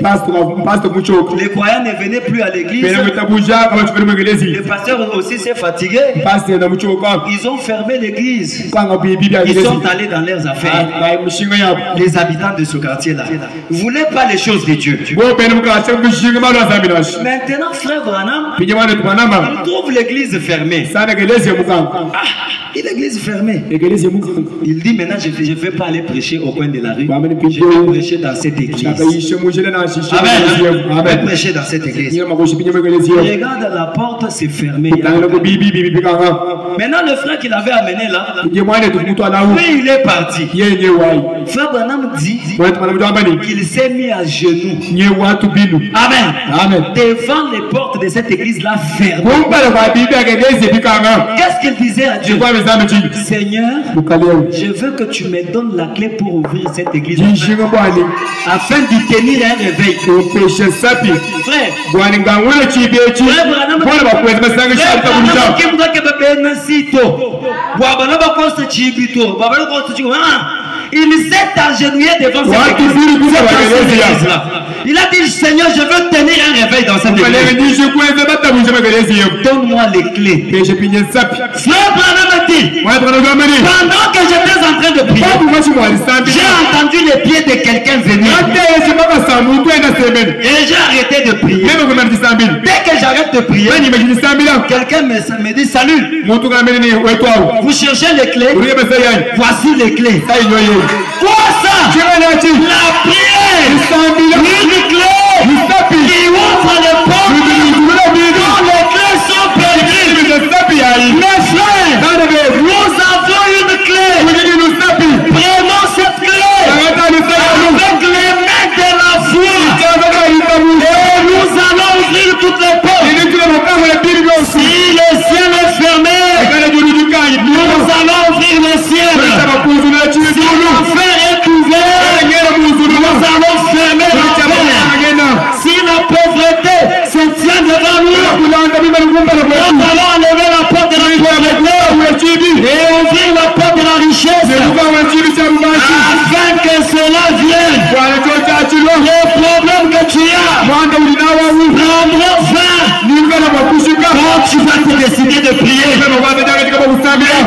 Les croyants ne venaient plus à l'église. Le pasteur aussi s'est fatigué. Ils ont fermé l'église. Ils sont allés dans leurs affaires. Les habitants de ce quartier-là ne voulaient pas les choses de Dieu. Maintenant, frère Branham, il trouve l'église fermée. L'église fermée. Il dit maintenant, je ne vais pas aller prêcher au coin de la rue. Je vais prêcher dans cette église. Amen. Je vais prêcher dans cette église. Regarde, la porte s'est fermée. Maintenant, le frère qu'il avait amené là, puis il est parti. Frère Branham dit qu'il s'est mis à genoux. Amen. Devant les portes de cette église-là fermée. Qu'est-ce qu'il disait à Dieu? Seigneur, je veux que tu me donnes la clé pour ouvrir cette église afin d'y tenir un réveil. Frère, il s'est agenouillé devant cette église-là. Il a dit, Seigneur, je veux tenir un réveil dans cette église. Donne-moi les clés. Frère Branham a dit, pendant que j'étais en train de prier, j'ai entendu les pieds de quelqu'un venir. Et j'ai arrêté de prier. Dès que j'arrête de prier, quelqu'un me dit, salut. Vous cherchez les clés? Voici les clés. Quoi ça? La prière. Une clé qui ouvre les portes dont les clés sont perdues. Mes frères, nous avons une clé. Prenons cette clé avec les mains de la foi. Et nous allons ouvrir toutes les portes. Si le ciel est fermé, nous allons ouvrir le ciel. Si l'enfer est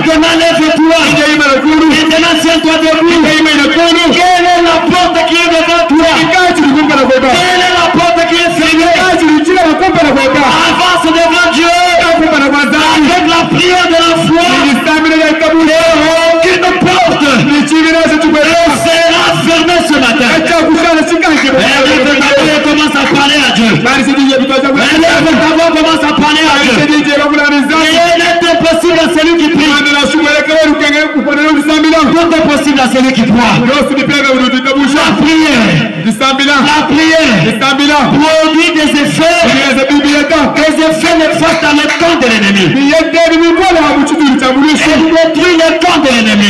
Maintenant lève-toi. Maintenant tiens-toi debout. Quelle est la porte qui est devant toi? Quelle est la porte qui est fermée? Avance devant Dieu avec la prière de la foi. Aucune porte sera fermée ce matin. Et commence à parler à Dieu. Commence à parler à Dieu. Rien n'est impossible à celui qui prie. Tout est possible à celui qui croit. La prière produit des effets néfastes dans le camp de l'ennemi. Elle détruit le camp de l'ennemi.